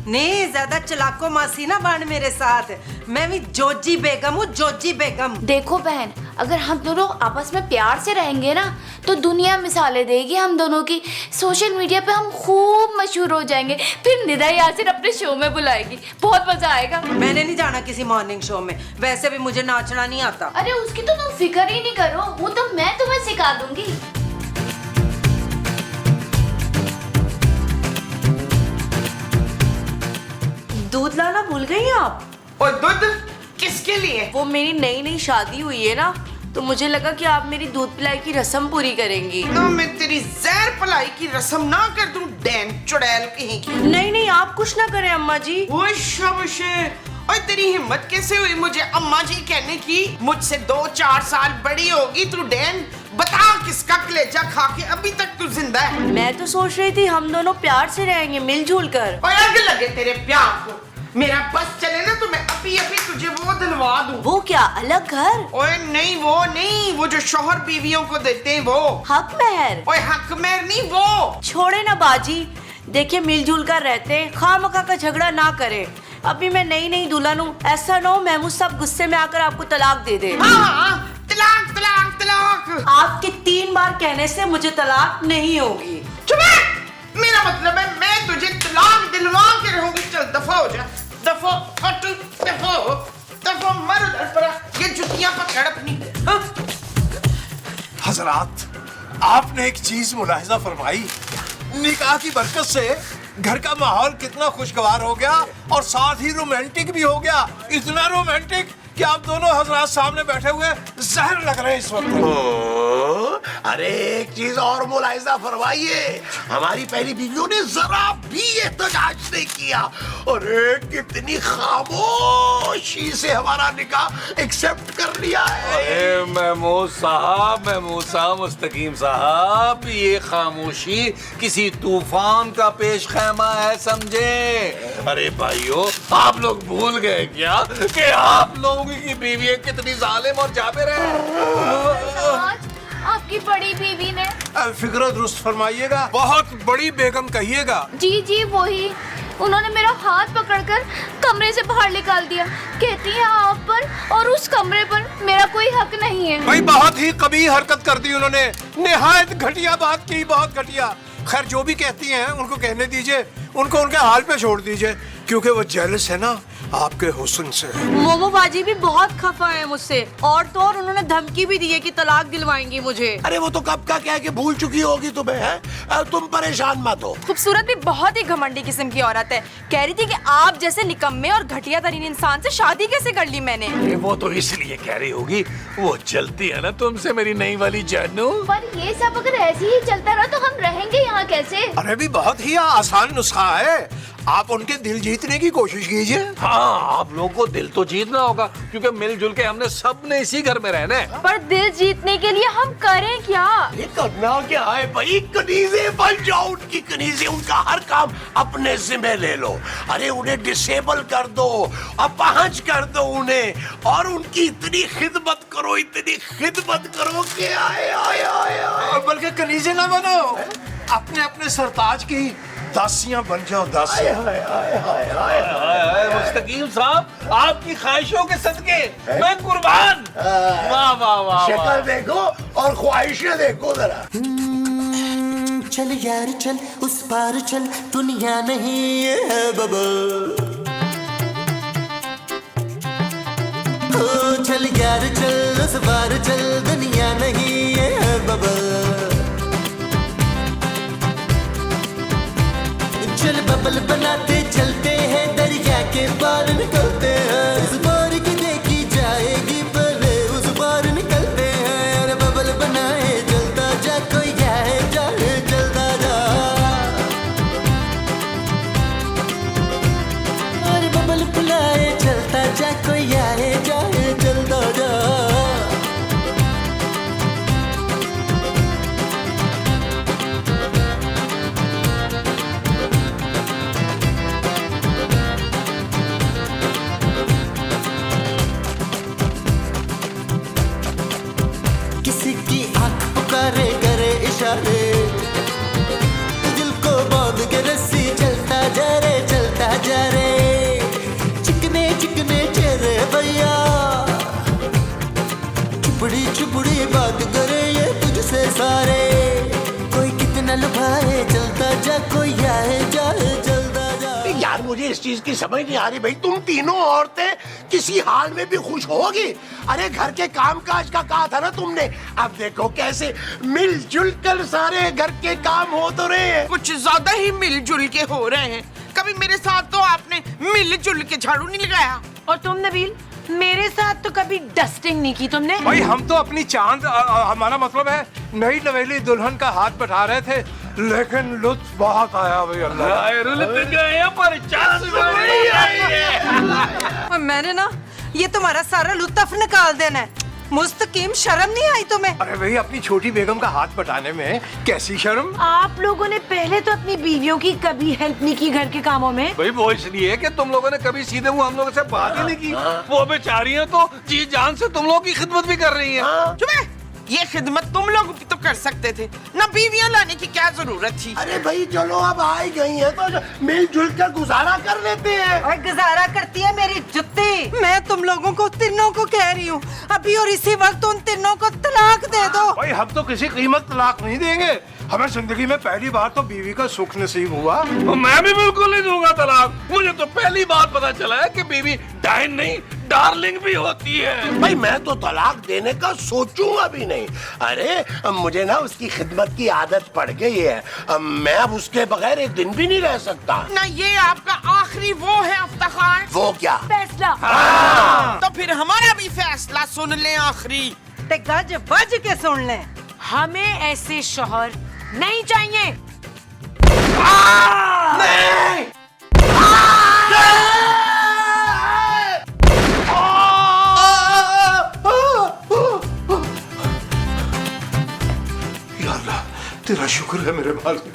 नहीं ज्यादा चलाको मासी ना बन मेरे साथ। मैं भी जोजी बेगम हूँ, जोजी बेगम। देखो बहन, अगर हम दोनों आपस में प्यार से रहेंगे ना तो दुनिया मिसालें देगी हम दोनों की। सोशल मीडिया पे हम खूब मशहूर हो जाएंगे, फिर निदा यासिर अपने शो में बुलाएगी, बहुत मजा आएगा। मैंने नहीं जाना किसी मॉर्निंग शो में, वैसे भी मुझे नाचना नहीं आता। अरे उसकी तो तुम फिक्र ही नहीं करो, वो तो मैं तुम्हें सिखा दूंगी। दूध लाना भूल गई आप? और दूध किसके लिए? वो मेरी नई नई शादी हुई है ना, तो मुझे लगा कि आप मेरी दूध पिलाई की रस्म पूरी करेंगी। तो मैं तेरी जहर पलाई की रस्म ना कर दूं, डैन चुड़ैल कहीं की। नहीं नहीं, आप कुछ ना करें अम्मा जी। ओए शाबाशे, और तेरी हिम्मत कैसे हुई मुझे अम्मा जी कहने की? मुझसे 2-4 साल बड़ी होगी तू डैन। बता किसका कलेजा खा के अभी तक तू जिंदा है? मैं तो सोच रही थी हम दोनों प्यार से रहेंगे, मिलजुल कर। और आग लगे तेरे प्यार को। मेरा बस चले ना तो मैं अभी अभी तुझे वो दिलवा दूं। वो क्या, अलग घर? ओए नहीं, वो नहीं, वो जो शौहर बीवियों को देते हैं वो। हक मेहर? ओए हक मेहर नहीं, वो। छोड़े ना बाजी, देखिए मिलजुल कर रहते हैं, खामखा का झगड़ा ना करें। अभी मैं नई नई दुल्हन हूँ, ऐसा ना हो महमूद साहब गुस्से में आकर आपको तलाक दे दे। हाँ, तलाक। आपके 3 बार कहने से मुझे तलाक नहीं होगी। चुप है। मेरा मतलब है मैं तुझे तलाक दिलवा के रहूंगी। चल दफा हो जा, दफा हट, दफा मर उधर पड़ा। ये जुतियां पकड़ अपनी। हाँ? हजरात, आपने एक चीज मुलाहिजा फरमाई, निकाह की बरकत से घर का माहौल कितना खुशगवार हो गया और साथ ही रोमांटिक भी हो गया। इतना रोमांटिक कि आप दोनों हजरात सामने बैठे हुए जहर लग रहे हैं इस वक्त। अरे एक चीज और मुलाहिजा फरमाइए, हमारी पहली बीवियों ने जरा भी एहतजाज नहीं किया। अरे कितनी खामोशी से हमारा निकाह एक्सेप्ट कर लिया है। अरे महमूद साहब, मुस्तकीम साहब, ये खामोशी किसी तूफान का पेश खैमा है, समझे? अरे भाइयों, आप लोग भूल गए क्या कि आप लोगों की बीवियां कितनी जालिम और जाबिर है? आज आपकी बड़ी बीवी ने। फिक्र दुरुस्त फरमाइएगा, बहुत बड़ी बेगम कहिएगा। जी वही, उन्होंने मेरा हाथ पकड़कर कमरे से बाहर निकाल दिया। कहती है आप पर और उस कमरे पर मेरा कोई हक नहीं है। भाई बहुत ही कबीह हरकत कर दी उन्होंने, निहायत घटिया बात की, बहुत घटिया। खैर जो भी कहती हैं उनको कहने दीजिए, उनको उनके हाल पे छोड़ दीजिए, क्योंकि वो जेलस है ना आपके हुस्न से। मोमो बाजी भी बहुत खफा है मुझसे, और तो और उन्होंने धमकी भी दी है कि तलाक दिलवाएंगी मुझे। अरे वो तो कब का कह के भूल चुकी होगी तुम्हें, है? तुम परेशान मत हो। खूबसूरत भी बहुत ही घमंडी किस्म की औरत है। कह रही थी कि आप जैसे निकम्मे और घटिया तरीन इंसान से शादी कैसे कर ली मैंने। अरे वो तो इसलिए कह रही होगी, वो चलती है ना तुमसे मेरी नई वाली जानू। पर ये सब अगर ऐसे ही चलता रहा तो हम रहेंगे यहाँ कैसे? अरे भी बहुत ही आसान नुस्खा है, आप उनके दिल जीतने की कोशिश कीजिए। हाँ, आप लोगों को दिल तो जीतना होगा, क्योंकि मिलजुल के हमने सबने इसी घर में रहना है। पर दिल जीतने के लिए हम करें क्या? ये करना क्या है भाई? कनीजे बन जाओ, उनकी कनीजे, उनका हर काम अपने जिम्मे ले लो। अरे उन्हें डिसेबल कर दो, अपहज कर दो उन्हें, और उनकी इतनी खिदमत करो, इतनी खिदमत करो कि आए आए आए आए। बल्कि कनीजे ना बनो, अपने अपने सरताज की दासियां बन जाओ, दासियां। मुस्तकीम साहब, आपकी ख्वाहिशों के सदके मैं कुर्बान। वाह वाह वाह। शक्ल देखो और ख्वाहिशें देखो जरा। चल यार चल, उस पार चल, दुनिया नहीं है बबल। चल यार चल, उस पार चल, दुनिया नहीं है बबल। चल बबल बनाते चलते हैं, दरिया के पार निकलते हैं। इस बार की देखी जाएगी, पहले उस पार निकलते हैं। अरे बबल बनाए चलता जा, कोई जाए जाए चलता जा। अरे बबल बुलाए चलता जा, कोई आए जाए चलता जा। करे इशारे, दिल को बांध के रस्सी, चलता जा रे, चलता जा रे। चिकने चिकने चेहरे भैया, चुपड़ी चुपड़ी बात करे ये तुझसे सारे। कोई कितना लुभाए चलता जा, कोई आए जाए चलता जा। यार मुझे इस चीज की समझ नहीं आ रही भाई, तुम तीनों औरतें किसी हाल में भी खुश होगी? अरे घर के कामकाज का कहा था ना तुमने, अब देखो कैसे मिलजुल कर सारे घर के काम हो तो रहे हैं। कुछ ज्यादा ही मिलजुल के हो रहे हैं। कभी मेरे साथ तो आपने मिलजुल के झाड़ू नहीं लगाया। और तुम नबील, मेरे साथ तो कभी डस्टिंग नहीं की तुमने। भाई हम तो अपनी चांद, हमारा मतलब है नई नवेली दुल्हन का हाथ बटा रहे थे, लेकिन लुत्फ बहुत आया भाई। और मैंने ना ये तुम्हारा सारा लुत्फ निकाल देना है। मुस्तकीम, शर्म नहीं आई तुम्हें? अरे भाई अपनी छोटी बेगम का हाथ बटाने में कैसी शर्म? आप लोगों ने पहले तो अपनी बीवियों की कभी हेल्प नहीं की घर के कामों में। भाई वो इसलिए कि तुम लोगों ने कभी सीधे मुंह हम लोगों से बात ही नहीं की। वो बेचारियां तो जी जान से तुम लोगों की खिदमत भी कर रही हैं। चुप है, ये खिदमत तुम लोग भी तो कर सकते थे ना, बीवियां लाने की क्या जरूरत थी? अरे भाई चलो अब आ ही गई है तो मिलजुल कर गुजारा कर लेते हैं। और गुजारा करती है मेरी जुत्ती। मैं तुम लोगों को तीनों को कह रही हूँ, अभी और इसी वक्त उन तीनों को तलाक दे दो। भाई हम तो किसी कीमत तलाक नहीं देंगे। हमें जिंदगी में पहली बार तो बीवी का सुख नसीब हुआ। मैं भी बिल्कुल नहीं दूंगा तलाक। मुझे तो पहली बार पता चला है कि बीवी डाइन नहीं डार्लिंग भी होती है। भाई मैं तो तलाक देने का सोचूंगा भी नहीं। अरे मुझे ना उसकी खिदमत की आदत पड़ गई है, मैं अब उसके बगैर एक दिन भी नहीं रह सकता। ना ये आपका आखिरी वो है इफ्तिखार? वो क्या? फैसला। तो फिर हमारा भी फैसला सुन लें आखिरी। ते गज बज के सुन ले, हमें ऐसे शौहर नहीं चाहिए। नहीं! या अल्लाह, तेरा शुक्र है मेरे मालिक।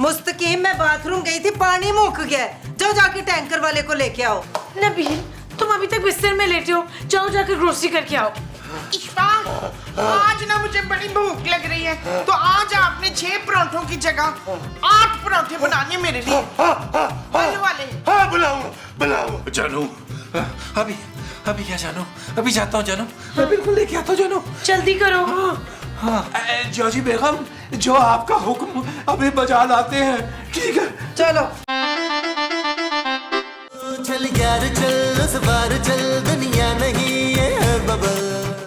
मुस्तकीम मैं बाथरूम गई थी, पानी मुक गया, जाओ जाके टैंकर वाले को लेके आओ। नबील तुम अभी तक बिस्तर में लेटे हो, जाओ जाकर ग्रोसरी करके आओ। इश्फाक, आज ना मुझे बड़ी भूख लग रही है, तो आज आपने 6 परांठों की जगह 8 परांठे बनाने मेरे लिए। आलू वाले। हाँ बुलाऊंगा बुलाऊंगा। जानू अभी अभी क्या जानू, अभी जाता हूँ जानू, मैं बिल्कुल लेके आता हूँ जानू। जल्दी करो। जॉजी बेगम, जो आपका हुक्म अभी बजा लाते हैं। ठीक है चलो। चल यार चल उस बार चल